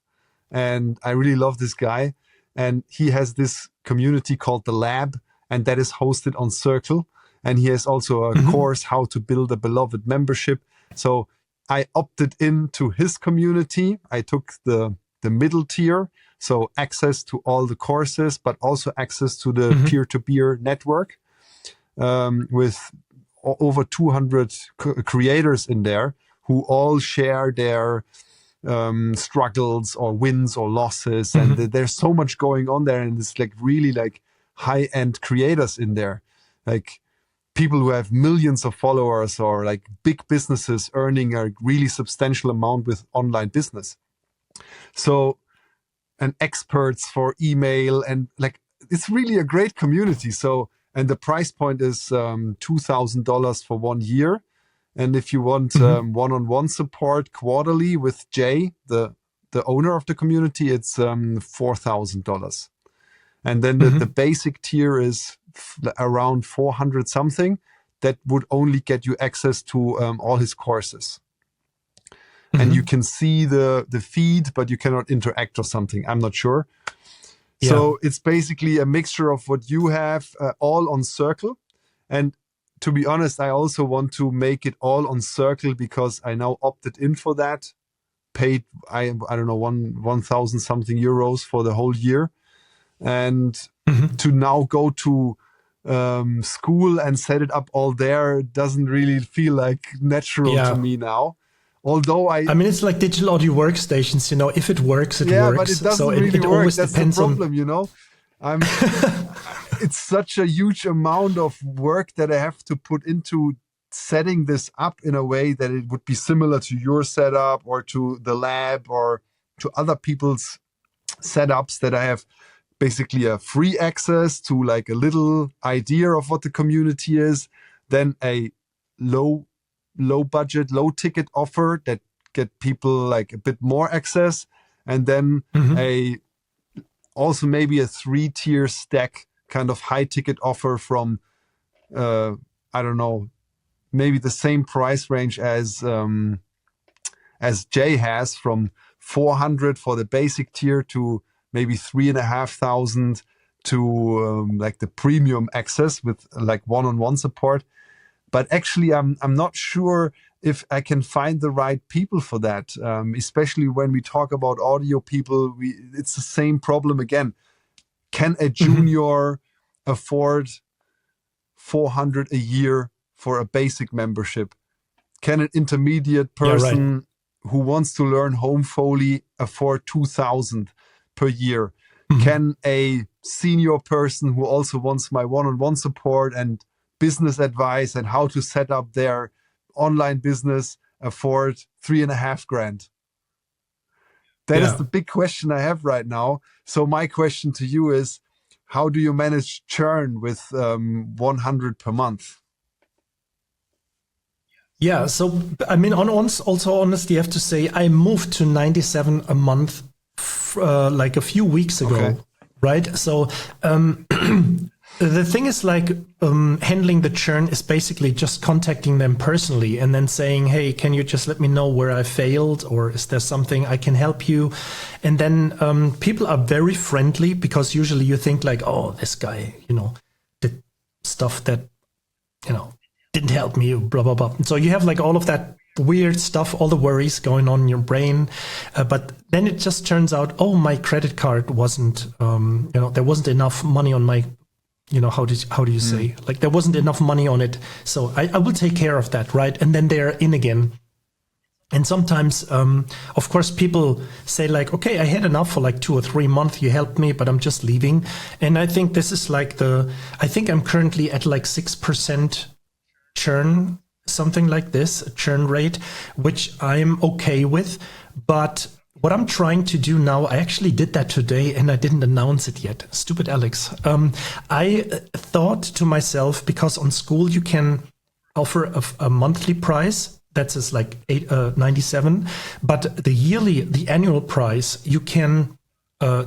And I really love this guy. And he has this community called The Lab, and that is hosted on Circle. And he has also a course, How to Build a Beloved Membership. So I opted into his community. I took the middle tier, so access to all the courses, but also access to the peer-to-peer network with over 200 creators in there who all share their struggles or wins or losses. And there's so much going on there. And it's like really like high-end creators in there, like people who have millions of followers or like big businesses earning a really substantial amount with online business. So, and experts for email, and like, it's really a great community. So, and the price point is $2,000 for 1 year. And if you want one-on-one support quarterly with Jay, the owner of the community, it's $4,000. And then the basic tier is around 400 something. That would only get you access to all his courses. And you can see the feed, but you cannot interact or something. I'm not sure. Yeah. So it's basically a mixture of what you have, all on Circle. And to be honest, I also want to make it all on Circle because I now opted in for that. Paid, I don't know, 1,000 something euros for the whole year. And to now go to school and set it up all there doesn't really feel like natural to me now. Although I mean, it's like digital audio workstations, if it works, it works. Yeah, but it doesn't really work. Always That's the problem, it's such a huge amount of work that I have to put into setting this up in a way that it would be similar to your setup or to the lab or to other people's setups, that I have basically a free access to like a little idea of what the community is, then a low budget, low ticket offer that get people like a bit more access, and then also maybe a 3-tier stack kind of high ticket offer from I don't know, maybe the same price range as Jay has, from 400 for the basic tier to maybe 3,500 to like the premium access with like one-on-one support. But actually, I'm not sure if I can find the right people for that, especially when we talk about audio people. It's the same problem again. Can a junior afford 400 a year for a basic membership? Can an intermediate person who wants to learn home Foley afford 2,000 per year? Can a senior person who also wants my one-on-one support and business advice and how to set up their online business afford 3.5 grand? That is the big question I have right now. So my question to you is, how do you manage churn with 100 per month? Yeah, so I mean, also honestly, I have to say, I moved to 97 a month like a few weeks ago, right? So the thing is like handling the churn is basically just contacting them personally and then saying, hey, can you just let me know where I failed, or is there something I can help you? And then people are very friendly, because usually you think like, oh, this guy, did stuff that, didn't help me, blah, blah, blah. So you have like all of that weird stuff, all the worries going on in your brain. But then it just turns out, oh, my credit card wasn't, there wasn't enough money on my, how do you say? Like there wasn't enough money on it. So I will take care of that, right? And then they're in again. And sometimes, of course, people say like, okay, I had enough for like 2 or 3 months. You helped me, but I'm just leaving. And I think this is like I think I'm currently at like 6% churn, something like this, a churn rate, which I'm okay with. But what I'm trying to do now, I actually did that today and I didn't announce it yet. Stupid Alex. I thought to myself, because on Skool you can offer a monthly price. That's like 97, but the annual price, you can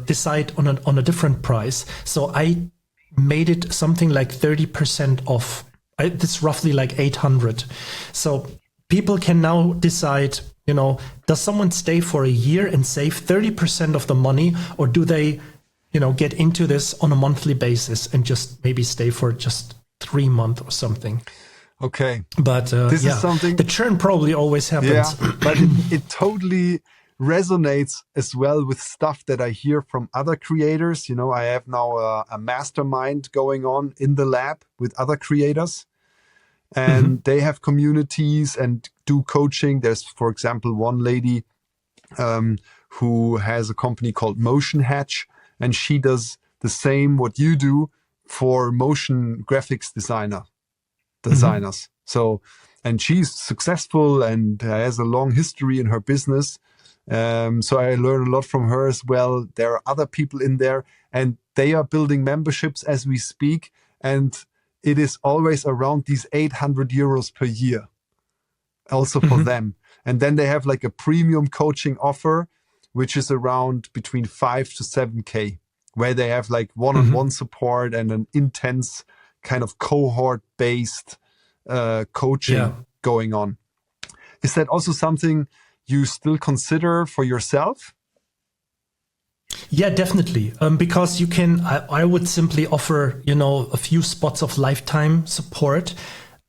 decide on a different price. So I made it something like 30% off. It's roughly like 800. So people can now decide, does someone stay for a year and save 30% of the money, or do they, get into this on a monthly basis and just maybe stay for just 3 months or something? Okay. But this is something, the churn probably always happens. Yeah, but it totally resonates as well with stuff that I hear from other creators. I have now a mastermind going on in the lab with other creators, and they have communities and do coaching. There's, for example, one lady who has a company called Motion Hatch, and she does the same what you do for motion graphics designers. So, and she's successful and has a long history in her business. So I learn a lot from her as well. There are other people in there, and they are building memberships as we speak. And it is always around these 800 euros per year, also for them. And then they have like a premium coaching offer, which is around between 5 to 7K, where they have like one-on-one support and an intense kind of cohort-based coaching going on. Is that also something you still consider for yourself? Yeah, definitely. Because you can, I would simply offer, a few spots of lifetime support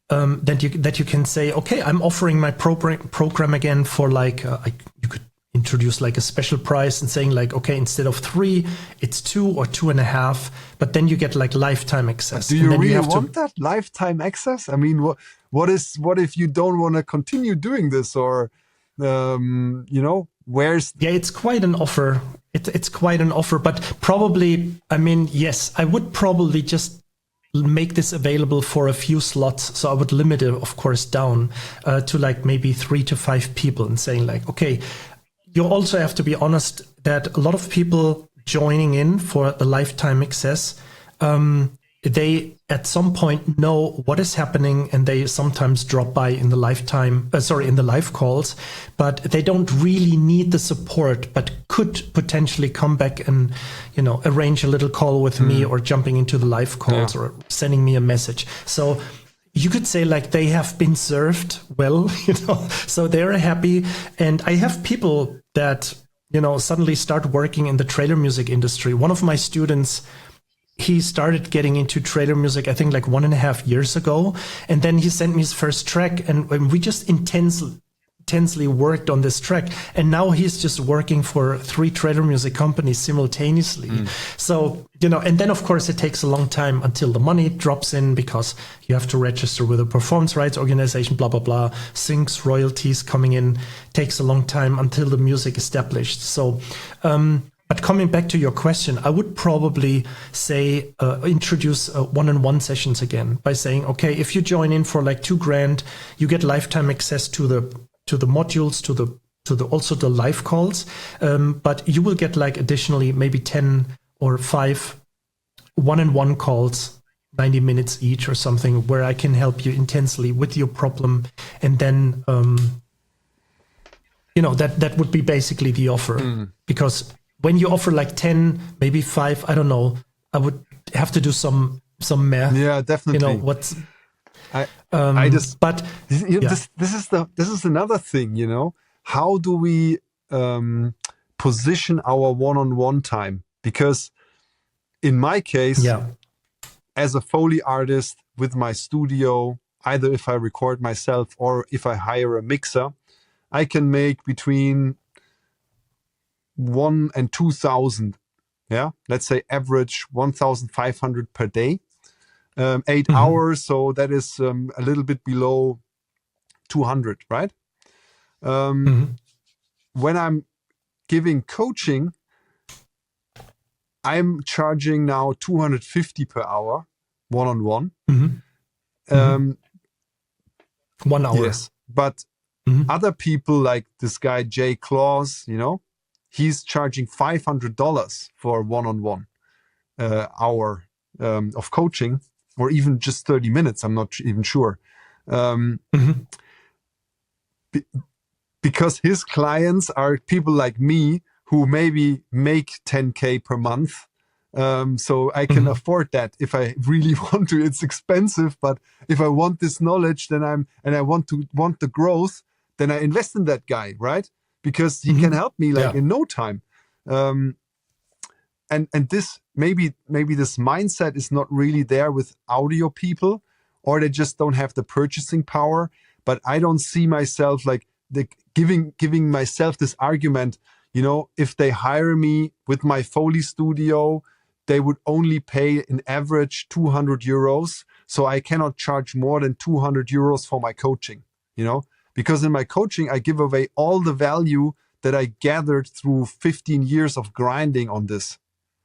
that you can say, okay, I'm offering my program again for like, you could introduce like a special price and saying like, okay, instead of 3, it's 2 or 2.5, but then you get like lifetime access. Do you really want that lifetime access? I mean, what if you don't want to continue doing this, or, where's... Yeah, it's quite an offer. It's quite an offer, but probably, I mean, yes, I would probably just make this available for a few slots. So I would limit it, of course, down to like maybe 3 to 5 people, and saying like, okay, you also have to be honest that a lot of people joining in for the lifetime access, they at some point know what is happening, and they sometimes drop by in the in the live calls, but they don't really need the support, but could potentially come back and, arrange a little call with me, or jumping into the live calls, or sending me a message. So you could say like they have been served well, so they're happy. And I have people that, suddenly start working in the trailer music industry. One of my students, he started getting into trailer music, I think like 1.5 years ago. And then he sent me his first track, and we just intensely worked on this track. And now he's just working for 3 trailer music companies simultaneously. So, and then of course it takes a long time until the money drops in, because you have to register with a performance rights organization, blah, blah, blah, syncs, royalties coming in, takes a long time until the music established. So, but But coming back to your question, I would probably say introduce one-on-one sessions again by saying, okay, if you join in for like $2,000, you get lifetime access to the modules, to the also the live calls, but you will get like additionally maybe 10 or 5 one-on-one calls, 90 minutes each or something, where I can help you intensely with your problem, and then that would be basically the offer. Because when you offer like 10, maybe 5, I don't know, I would have to do some math. Yeah, definitely. What's I just, but this is another thing, how do we position our one-on-one time? Because in my case, as a Foley artist with my studio, either if I record myself or if I hire a mixer, I can make between 1,000 and 2,000. Yeah, let's say average 1,500 per day, 8 hours. So that is a little bit below 200, right? When I'm giving coaching, I'm charging now 250 per hour, one-on-one. 1 hour. Yes, but other people like this guy, Jay Claus, he's charging $500 for one-on-one hour of coaching, or even just 30 minutes. I'm not even sure. Because his clients are people like me who maybe make 10K per month. So I can afford that if I really want to. It's expensive, but if I want this knowledge, then I want the growth, then I invest in that guy, right? Because he can help me in no time. And this maybe this mindset is not really there with audio people, or they just don't have the purchasing power. But I don't see myself like giving myself this argument, if they hire me with my Foley studio, they would only pay an average 200 euros. So I cannot charge more than 200 euros for my coaching, because in my coaching, I give away all the value that I gathered through 15 years of grinding on this.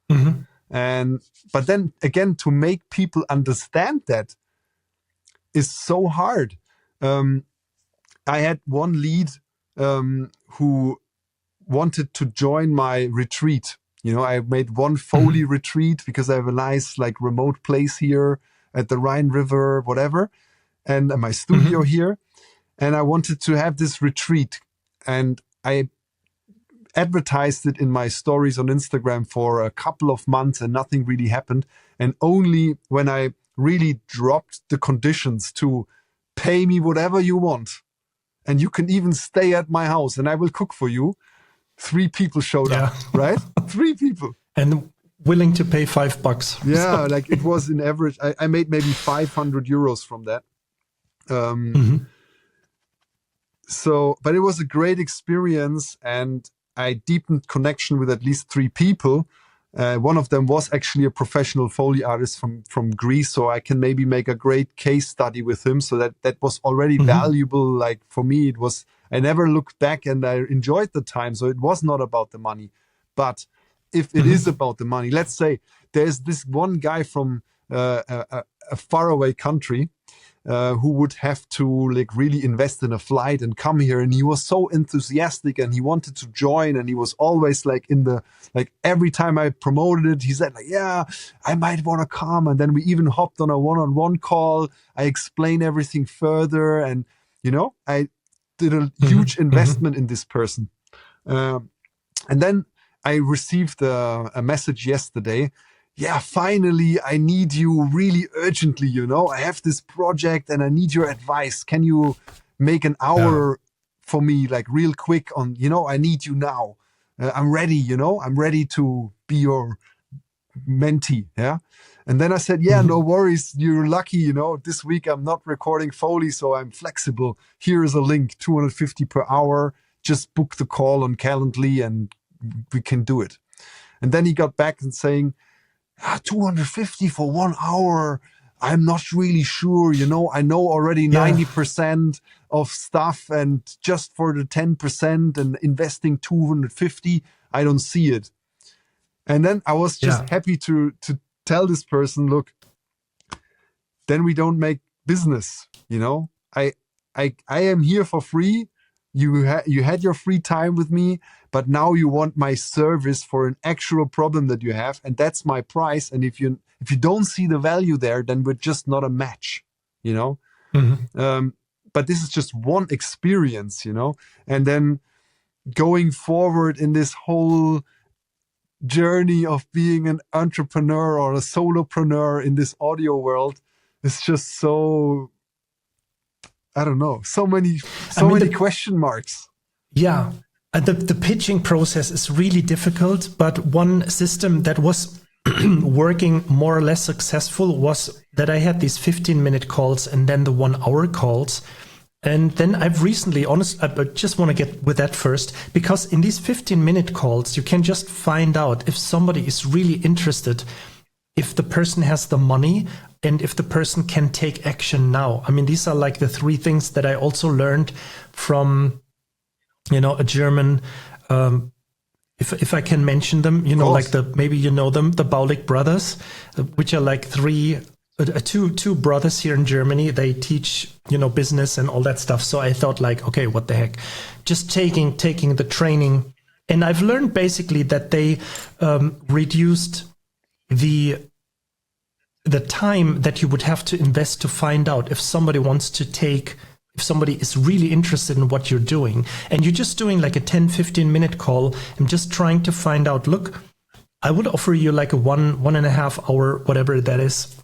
But then again, to make people understand that is so hard. I had one lead who wanted to join my retreat. I made one Foley retreat because I have a nice remote place here at the Rhine River, whatever, and my studio here. And I wanted to have this retreat, and I advertised it in my stories on Instagram for a couple of months, and nothing really happened. And only when I really dropped the conditions to pay me whatever you want, and you can even stay at my house and I will cook for you, 3 people showed up, right? 3 people. And willing to pay $5. Yeah, it was in average. I made maybe 500 euros from that. So, but it was a great experience, and I deepened connection with at least 3 people. One of them was actually a professional Foley artist from Greece, so I can maybe make a great case study with him. So that was already valuable. For me, I never looked back, and I enjoyed the time. So it was not about the money. But if it is about the money, let's say there's this one guy from a faraway country who would have to really invest in a flight and come here, and he was so enthusiastic and he wanted to join, and he was always in the every time I promoted it, he said yeah, I might want to come. And then we even hopped on a one-on-one call. I explained everything further, and I did a huge investment in this person. And then I received a message yesterday. Yeah, finally, I need you really urgently, I have this project and I need your advice. Can you make an hour for me, real quick on, I need you now. I'm ready, I'm ready to be your mentee. Yeah. And then I said, no worries. You're lucky, this week I'm not recording Foley, so I'm flexible. Here is a link, 250 per hour. Just book the call on Calendly and we can do it. And then he got back and saying, 250 for 1 hour. I'm not really sure. I know already 90% of stuff, and just for the 10% and investing 250, I don't see it. And then I was just happy to tell this person, look, then we don't make business, you know. I am here for free. You had your free time with me, but now you want my service for an actual problem that you have, and that's my price. And if you don't see the value there, then we're just not a match, you know. But this is just one experience, you know. And then going forward in this whole journey of being an entrepreneur or a solopreneur in this audio world is just so, I don't know, so many question marks. Yeah. The pitching process is really difficult, but one system that was working more or less successful was that I had these 15-minute calls and then the 1-hour calls. And then I've recently, I just want to get with that first, because in these 15-minute calls, you can just find out if somebody is really interested, if the person has the money, and if the person can take action now. I mean, these are like the 3 things that I also learned from, you know, a German, if I can mention them, you know, like maybe you know them, the Baulig brothers, which are like two brothers here in Germany. They teach, you know, business and all that stuff. So I thought like, okay, what the heck, just taking the training. And I've learned basically that they reduced the time that you would have to invest to find out if somebody is really interested in what you're doing. And you're just doing like a 10-15 minute call and just trying to find out, look, I would offer you like a 1.5 hour, whatever that is,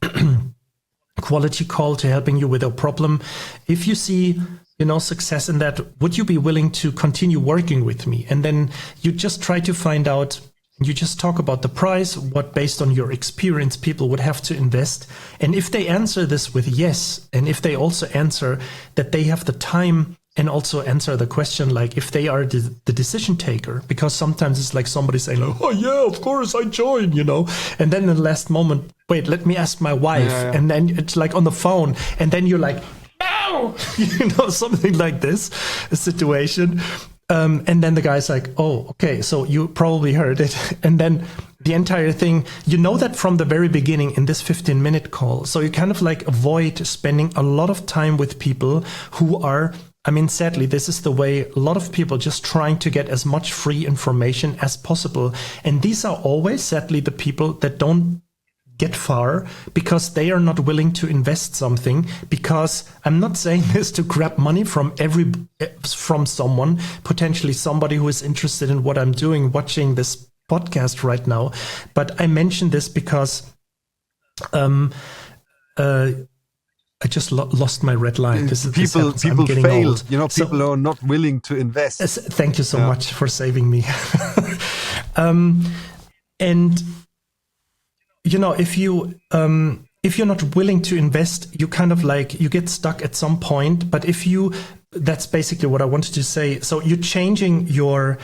quality call to helping you with a problem. If you see, you know, success in that, would you be willing to continue working with me? And then you just try to find out, you just talk about the price, what based on your experience people would have to invest. And if they answer this with yes, and if they also answer that they have the time and also answer the question, like if they are the decision taker, because sometimes it's like somebody saying, like, oh yeah, of course I join, you know, and then in the last moment, wait, let me ask my wife. And then it's like on the phone, and then you're like, no, you know, something like this, a situation. And then the guy's like, oh, okay, so you probably heard it. And then the entire thing, you know that from the very beginning in this 15-minute call. So you kind of like avoid spending a lot of time with people who are, I mean, sadly, this is the way a lot of people just trying to get as much free information as possible. And these are always, sadly, the people that don't get far because they are not willing to invest something. Because I'm not saying this to grab money from someone, potentially somebody who is interested in what I'm doing, watching this podcast right now. But I mention this because I just lost my red line. People fail. Old. You know, people are not willing to invest. Thank you so much for saving me. And you know, if you're not willing to invest, you kind of like, you get stuck at some point. But that's basically what I wanted to say. So you're changing your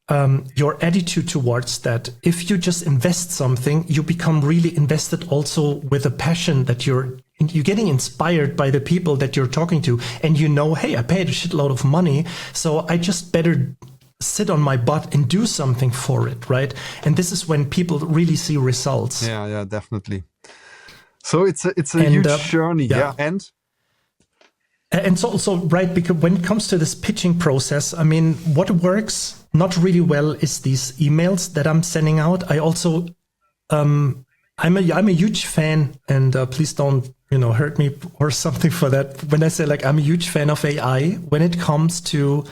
attitude towards that. If you just invest something, you become really invested also with a passion that you're getting inspired by the people that you're talking to. And you know, hey, I paid a shitload of money, so I just better sit on my butt and do something for it, right? And this is when people really see results. Yeah, definitely. So it's a huge journey. Yeah. And so also, right, because when it comes to this pitching process, I mean, what works not really well is these emails that I'm sending out. I also, I'm a huge fan, and please don't, you know, hurt me or something for that. When I say like, I'm a huge fan of AI when it comes to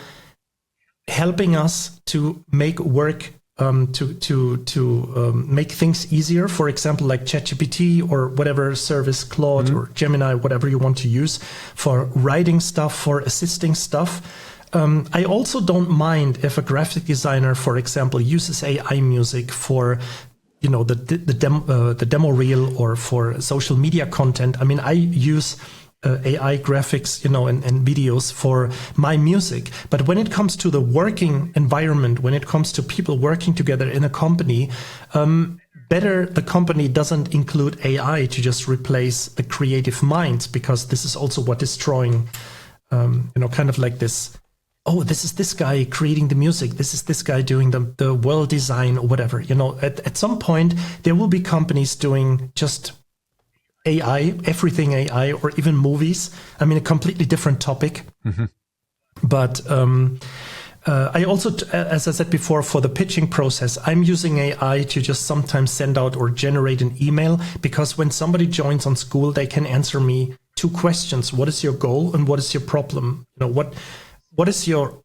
helping us to make work, to make things easier. For example, like ChatGPT or whatever service, Claude or Gemini, whatever you want to use for writing stuff, for assisting stuff. I also don't mind if a graphic designer, for example, uses AI music for, you know, the demo reel or for social media content. I mean, I use AI graphics, you know, and videos for my music. But when it comes to the working environment, when it comes to people working together in a company, better the company doesn't include AI to just replace the creative minds, because this is also what destroying, you know, kind of like this oh, this is this guy creating the music. This is this guy doing the world design or whatever. You know, at some point, there will be companies doing just AI, everything AI, or even movies. I mean, a completely different topic. But I also, as I said before, for the pitching process, I'm using AI to just sometimes send out or generate an email, because when somebody joins on Skool, they can answer me 2 questions. What is your goal and what is your problem? You know, what is you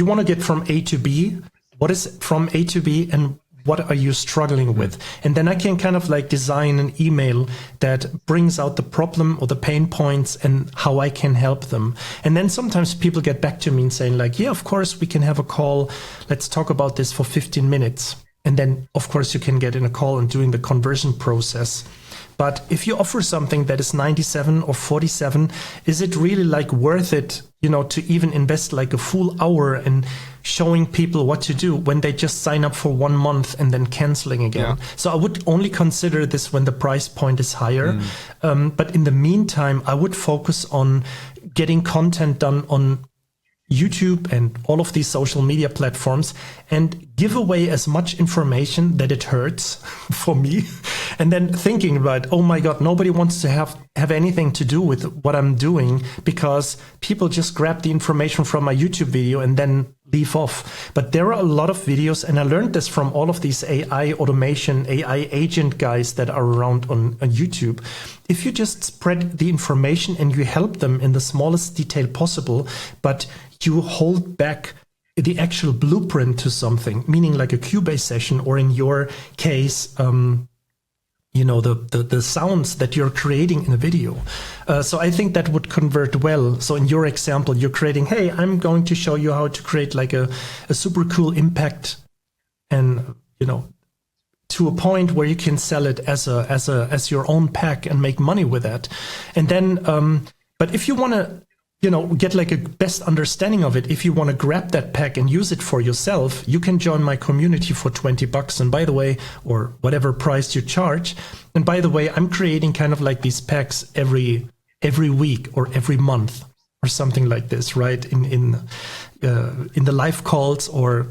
want to get from A to B? What is from A to B, and what are you struggling with? And then I can kind of like design an email that brings out the problem or the pain points and how I can help them. And then sometimes people get back to me and saying like, yeah, of course we can have a call. Let's talk about this for 15 minutes. And then of course you can get in a call and doing the conversion process. But if you offer something that is 97 or 47, is it really like worth it, you know, to even invest like a full hour in showing people what to do when they just sign up for 1 month and then canceling again? Yeah. So I would only consider this when the price point is higher. But in the meantime, I would focus on getting content done on YouTube and all of these social media platforms and give away as much information that it hurts for me. And then thinking about, oh my God, nobody wants to have anything to do with what I'm doing, because people just grab the information from my YouTube video and then leave off. But there are a lot of videos, and I learned this from all of these AI automation, AI agent guys that are around on YouTube. If you just spread the information and you help them in the smallest detail possible, but you hold back the actual blueprint to something, meaning like a Cubase session, or in your case, you know, the sounds that you're creating in a video. So I think that would convert well. So in your example, you're creating, hey, I'm going to show you how to create like a super cool impact, and, you know, to a point where you can sell it as your own pack and make money with that. And then, but if you want to, you know, get like a best understanding of it, if you want to grab that pack and use it for yourself, you can join my community for $20. And by the way, or whatever price you charge. And by the way, I'm creating kind of like these packs every week or every month or something like this, right? In the live calls, or,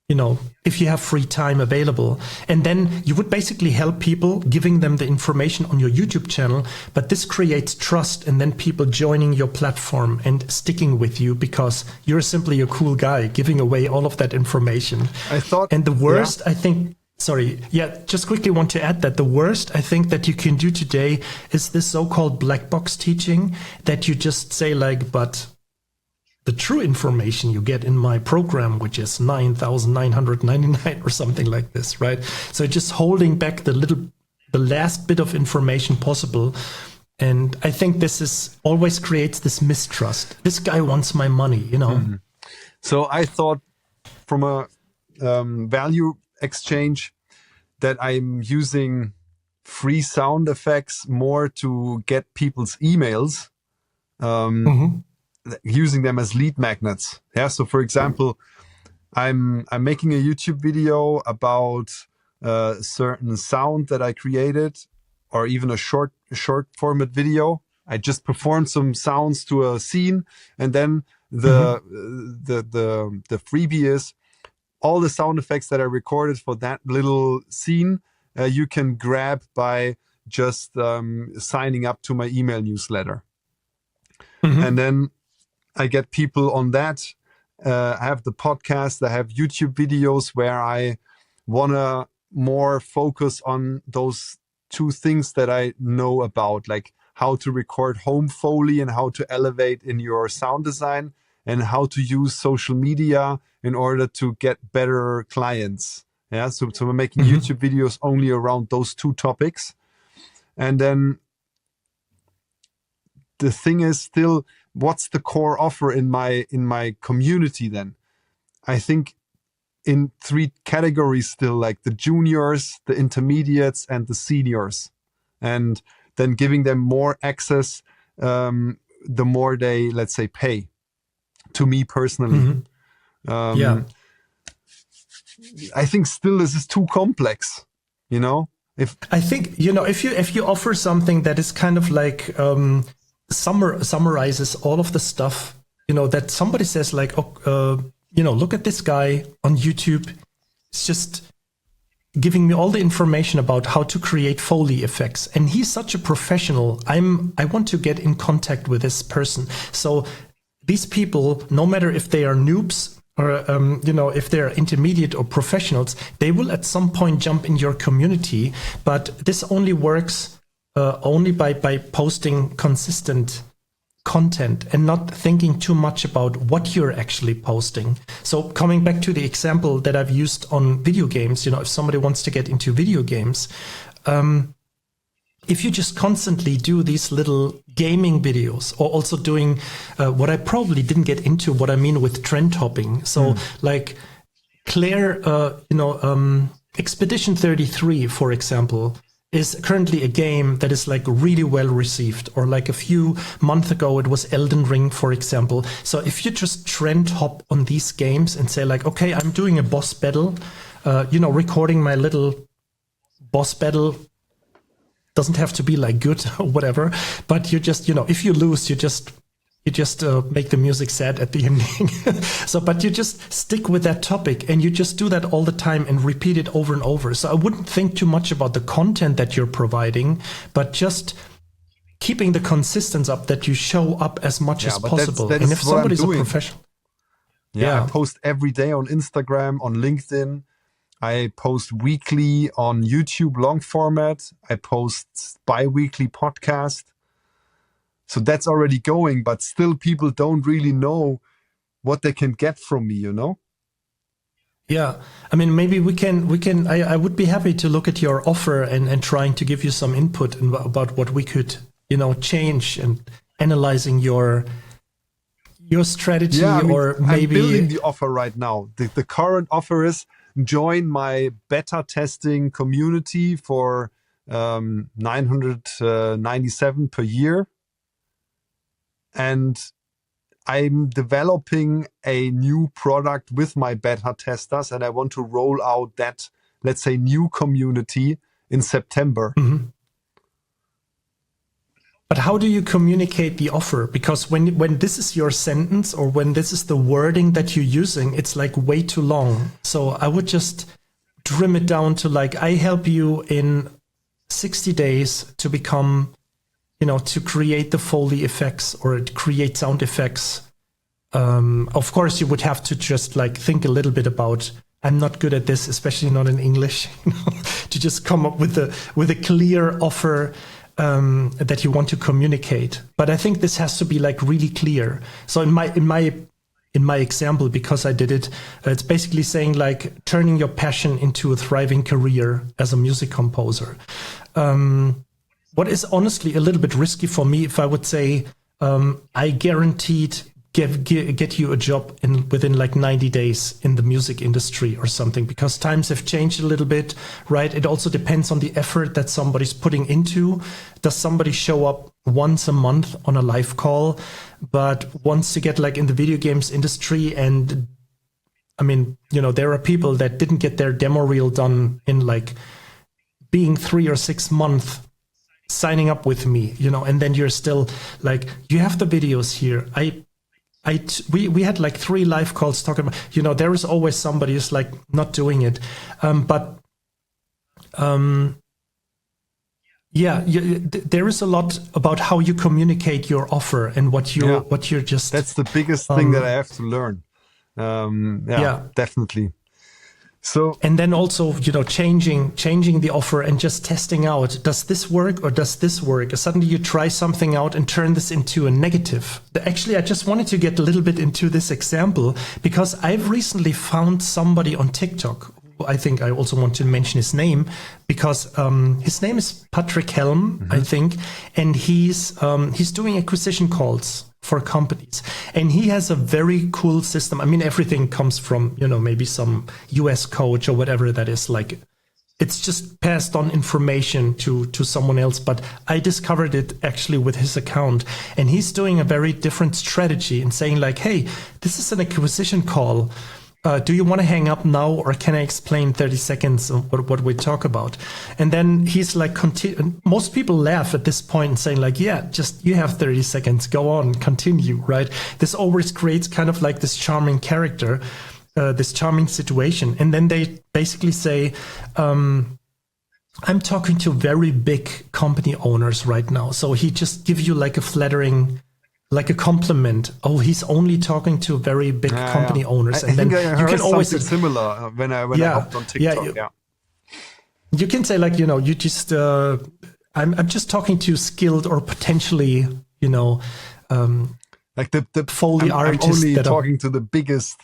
you know, if you have free time available. And then you would basically help people, giving them the information on your YouTube channel. But this creates trust, and then people joining your platform and sticking with you because you're simply a cool guy giving away all of that information. And the worst, I think, just quickly want to add that the worst I think that you can do today is this so-called black box teaching, that you just say like, but the true information you get in my program, which is 9,999 or something like this, right? So just holding back the last bit of information possible. And I think this always creates this mistrust. This guy wants my money, you know? Mm-hmm. So I thought from a value exchange that I'm using free sound effects more to get people's emails. Using them as lead magnets. Yeah. So for example, I'm making a YouTube video about a certain sound that I created, or even a short format video. I just performed some sounds to a scene, and then the freebie is all the sound effects that I recorded for that little scene. You can grab by just signing up to my email newsletter, and then I get people on that. I have the podcast. I have YouTube videos where I want to more focus on those 2 things that I know about, like how to record home Foley and how to elevate in your sound design, and how to use social media in order to get better clients. Yeah. So we're making YouTube videos only around those 2 topics. And then the thing is still, what's the core offer in my community then? I think in 3 categories still, like the juniors, the intermediates, and the seniors. And then giving them more access, the more they, let's say, pay. To me personally. I think still this is too complex, you know? I think, you know, if you offer something that is kind of like summarizes all of the stuff that somebody says like, look at this guy on YouTube. It's just giving me all the information about how to create Foley effects. And he's such a professional. I want to get in contact with this person. So these people, no matter if they are noobs or, if they're intermediate or professionals, they will at some point jump in your community. But this only works only by posting consistent content and not thinking too much about what you're actually posting. So coming back to the example that I've used on video games, if somebody wants to get into video games, if you just constantly do these little gaming videos, or also doing what I probably didn't get into, what I mean with trend hopping. So like Claire, Expedition 33, for example, is currently a game that is like really well received, or like a few months ago it was Elden Ring, for example. So if you just trend hop on these games and say like, okay, I'm doing a boss battle, recording my little boss battle, doesn't have to be like good or whatever, but you just, if you lose, you just make the music sad at the ending. But you just stick with that topic and you just do that all the time and repeat it over and over. So I wouldn't think too much about the content that you're providing, but just keeping the consistency up, that you show up as much as possible. That's and if somebody's a professional. Yeah, I post every day on Instagram, on LinkedIn. I post weekly on YouTube long format. I post bi-weekly podcast. So that's already going, but still people don't really know what they can get from me, Yeah. I mean, maybe we can, I would be happy to look at your offer and trying to give you some input about what we could, change, and analyzing your strategy. Yeah, or maybe I'm building the offer right now. The current offer is join my beta testing community for 997 per year. And I'm developing a new product with my beta testers, and I want to roll out that, let's say, new community in September. Mm-hmm. But how do you communicate the offer? Because when this is your sentence, or when this is the wording that you're using, it's like way too long. So I would just trim it down to like, I help you in 60 days to become, to create the Foley effects or create sound effects. Of course, you would have to just like think a little bit about, I'm not good at this, especially not in English, to just come up with a clear offer that you want to communicate. But I think this has to be like really clear. So in my example, because I did it, it's basically saying like turning your passion into a thriving career as a music composer. What is honestly a little bit risky for me if I would say I guaranteed get you a job within like 90 days in the music industry or something, because times have changed a little bit, right? It also depends on the effort that somebody's putting into. Does somebody show up once a month on a live call, but wants to get like in the video games industry? And I mean, there are people that didn't get their demo reel done in like being 3 or 6 months signing up with me, and then you're still like, you have the videos here. We had like 3 live calls talking about, there is always somebody who's like not doing it. There is a lot about how you communicate your offer and what you're just. That's the biggest thing that I have to learn. Definitely. So, and then also, changing the offer and just testing out, does this work or does this work? Suddenly you try something out and turn this into a negative. Actually, I just wanted to get a little bit into this example because I've recently found somebody on TikTok. I think I also want to mention his name because his name is Patrick Helm, I think, and he's doing acquisition calls for companies, and he has a very cool system. I mean, everything comes from maybe some US coach or whatever that is, like it's just passed on information to someone else, but I discovered it actually with his account, and he's doing a very different strategy and saying like, hey, this is an acquisition call. do you want to hang up now, or can I explain 30 seconds of what we talk about? And then he's like, most people laugh at this point and saying like, yeah, just you have 30 seconds, go on, continue, right? This always creates kind of like this charming character, this charming situation. And then they basically say, I'm talking to very big company owners right now. So he just gives you like a flattering, like a compliment. Oh, he's only talking to very big company owners. And then you can always something similar when I hopped on TikTok. You can say like, you just, I'm just talking to skilled or potentially, like the Foley artists. I'm only talking to the biggest,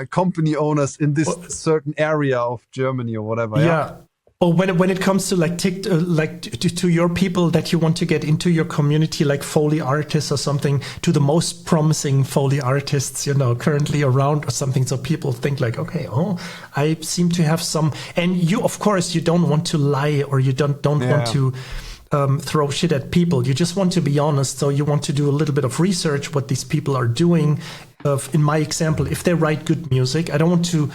company owners in this certain area of Germany or whatever. Yeah. Or when it comes to like to your people that you want to get into your community, like Foley artists or something, to the most promising Foley artists, currently around or something. So people think like, okay, I seem to have some, and you, of course, you don't want to lie, or you don't want to throw shit at people. You just want to be honest. So you want to do a little bit of research, what these people are doing. In my example, if they write good music, I don't want to,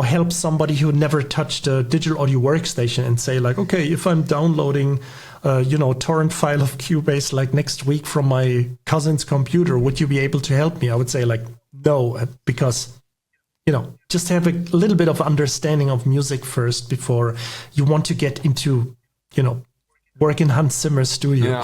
help somebody who never touched a digital audio workstation and say like, okay, if I'm downloading, torrent file of Cubase like next week from my cousin's computer, would you be able to help me? I would say like, no, because, just have a little bit of understanding of music first before you want to get into, work in Hans Zimmer's studio.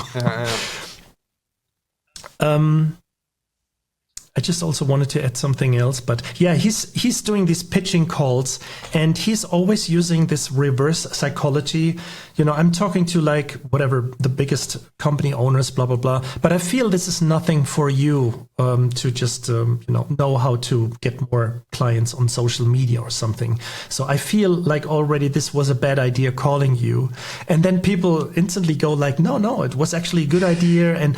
I just also wanted to add something else, but yeah, he's doing these pitching calls, and he's always using this reverse psychology. I'm talking to like whatever the biggest company owners, blah blah blah. But I feel this is nothing for you to just know how to get more clients on social media or something. So I feel like already this was a bad idea calling you, and then people instantly go like, no, it was actually a good idea. And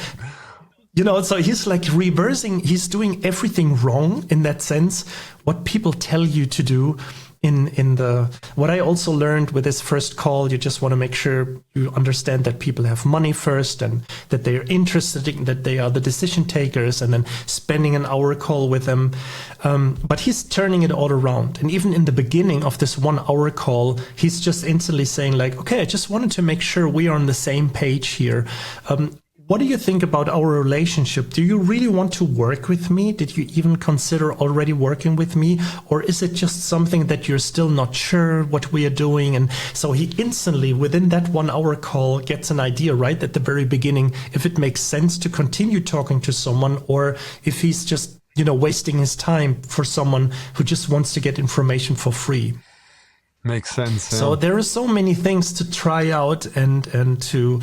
so he's like reversing, he's doing everything wrong in that sense, what people tell you to do what I also learned with this first call, you just want to make sure you understand that people have money first and that they're interested in, that they are the decision takers, and then spending an hour call with them. But he's turning it all around. And even in the beginning of this 1 hour call, he's just instantly saying like, okay, I just wanted to make sure we are on the same page here. What do you think about our relationship? Do you really want to work with me? Did you even consider already working with me? Or is it just something that you're still not sure what we are doing? And so he instantly, within that 1 hour call, gets an idea right at the very beginning, if it makes sense to continue talking to someone, or if he's just, wasting his time for someone who just wants to get information for free. Makes sense. Yeah. So there are so many things to try out and to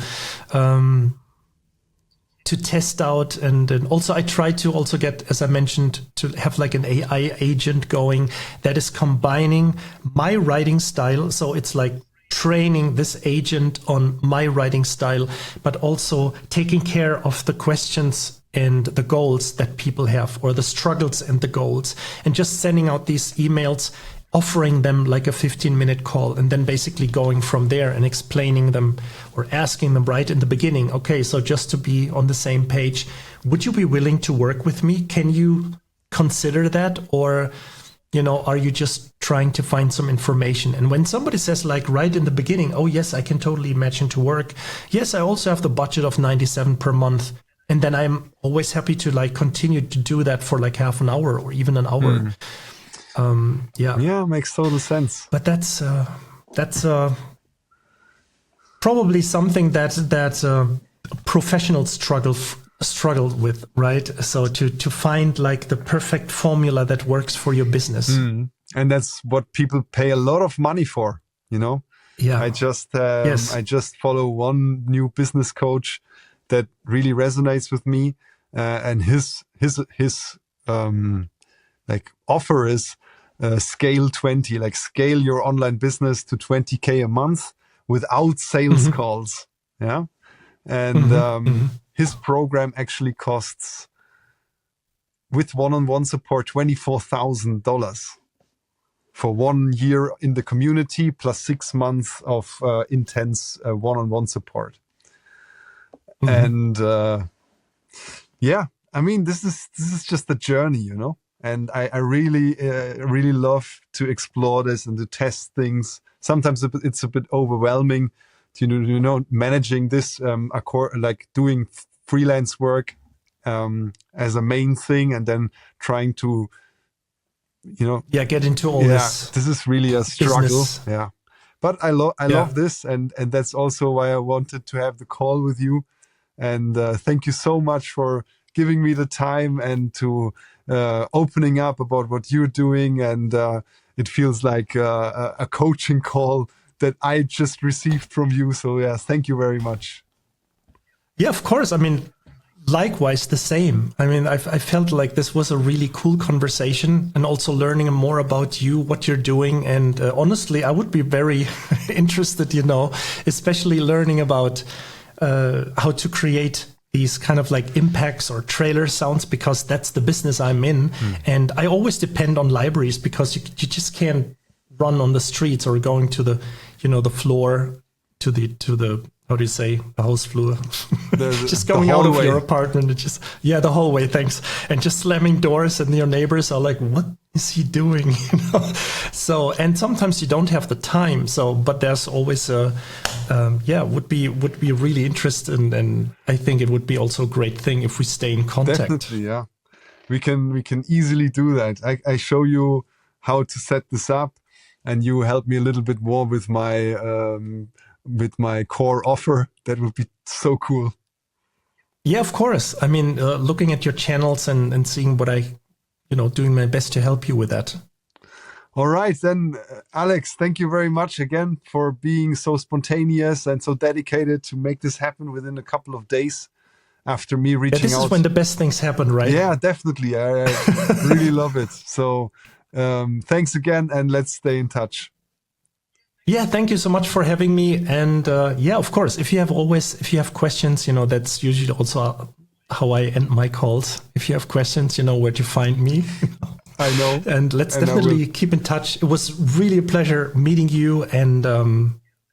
test out. And also I try to also get, as I mentioned, to have like an AI agent going that is combining my writing style. So it's like training this agent on my writing style, but also taking care of the questions and the goals that people have, or the struggles and the goals, and just sending out these emails, offering them like a 15-minute call, and then basically going from there and explaining them or asking them right in the beginning, okay, so just to be on the same page, would you be willing to work with me? Can you consider that? Or, are you just trying to find some information? And when somebody says like right in the beginning, oh yes, I can totally imagine to work. Yes, I also have the budget of 97 per month. And then I'm always happy to like continue to do that for like half an hour or even an hour. Makes total sense. But that's probably something that professionals struggle with, right? So to find like the perfect formula that works for your business. And that's what people pay a lot of money for, Yeah. I just follow one new business coach that really resonates with me, and his like offer is scale 20, like scale your online business to 20K a month without sales calls. Yeah. And his program actually costs, with one-on-one support, $24,000 for 1 year in the community plus 6 months of intense one-on-one support. And I mean, this is just the journey, And I really, really love to explore this and to test things. Sometimes it's a bit overwhelming, managing this, like doing freelance work as a main thing, and then trying to, get into all this. This is really a struggle. Business. Yeah. But I love this, and that's also why I wanted to have the call with you. And thank you so much for giving me the time and to opening up about what you're doing. And it feels like a coaching call that I just received from you. So yeah, thank you very much. Yeah, of course. I mean, likewise, the same. I mean, I felt like this was a really cool conversation, and also learning more about you, what you're doing. And honestly, I would be very interested, especially learning about how to create these kind of like impacts or trailer sounds, because that's the business I'm in. And I always depend on libraries, because you just can't run on the streets or going to the, the floor, to the how do you say, the house floor, just going out of your apartment and the hallway, thanks. And just slamming doors, and your neighbors are like, what is he doing? So, and sometimes you don't have the time. So, but there's always would be really interesting. And I think it would be also a great thing if we stay in contact. Definitely. Yeah. We can easily do that. I show you how to set this up, and you help me a little bit more with my core offer. That would be so cool. Yeah, of course. I mean, looking at your channels and seeing what I, doing my best to help you with that. All right, then, Alex, thank you very much again for being so spontaneous and so dedicated to make this happen within a couple of days after me reaching out. This is when the best things happen, right? Yeah, definitely. I really love it. So thanks again, and let's stay in touch. Yeah, thank you so much for having me. And of course, if you have questions, that's usually also how I end my calls. If you have questions, you know where to find me. I know. And let's definitely keep in touch. It was really a pleasure meeting you. And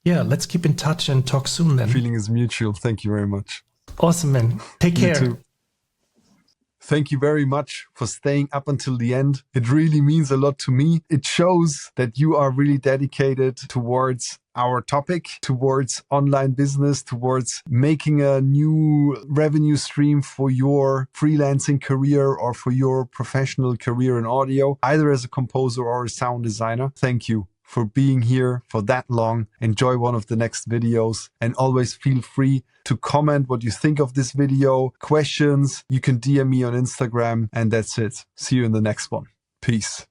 let's keep in touch and talk soon then. Feeling is mutual. Thank you very much. Awesome, man. Take care. You too. Thank you very much for staying up until the end. It really means a lot to me. It shows that you are really dedicated towards our topic, towards online business, towards making a new revenue stream for your freelancing career or for your professional career in audio, either as a composer or a sound designer. Thank you for being here for that long. Enjoy one of the next videos, and always feel free to comment what you think of this video. Questions, you can DM me on Instagram, and that's it. See you in the next one. Peace.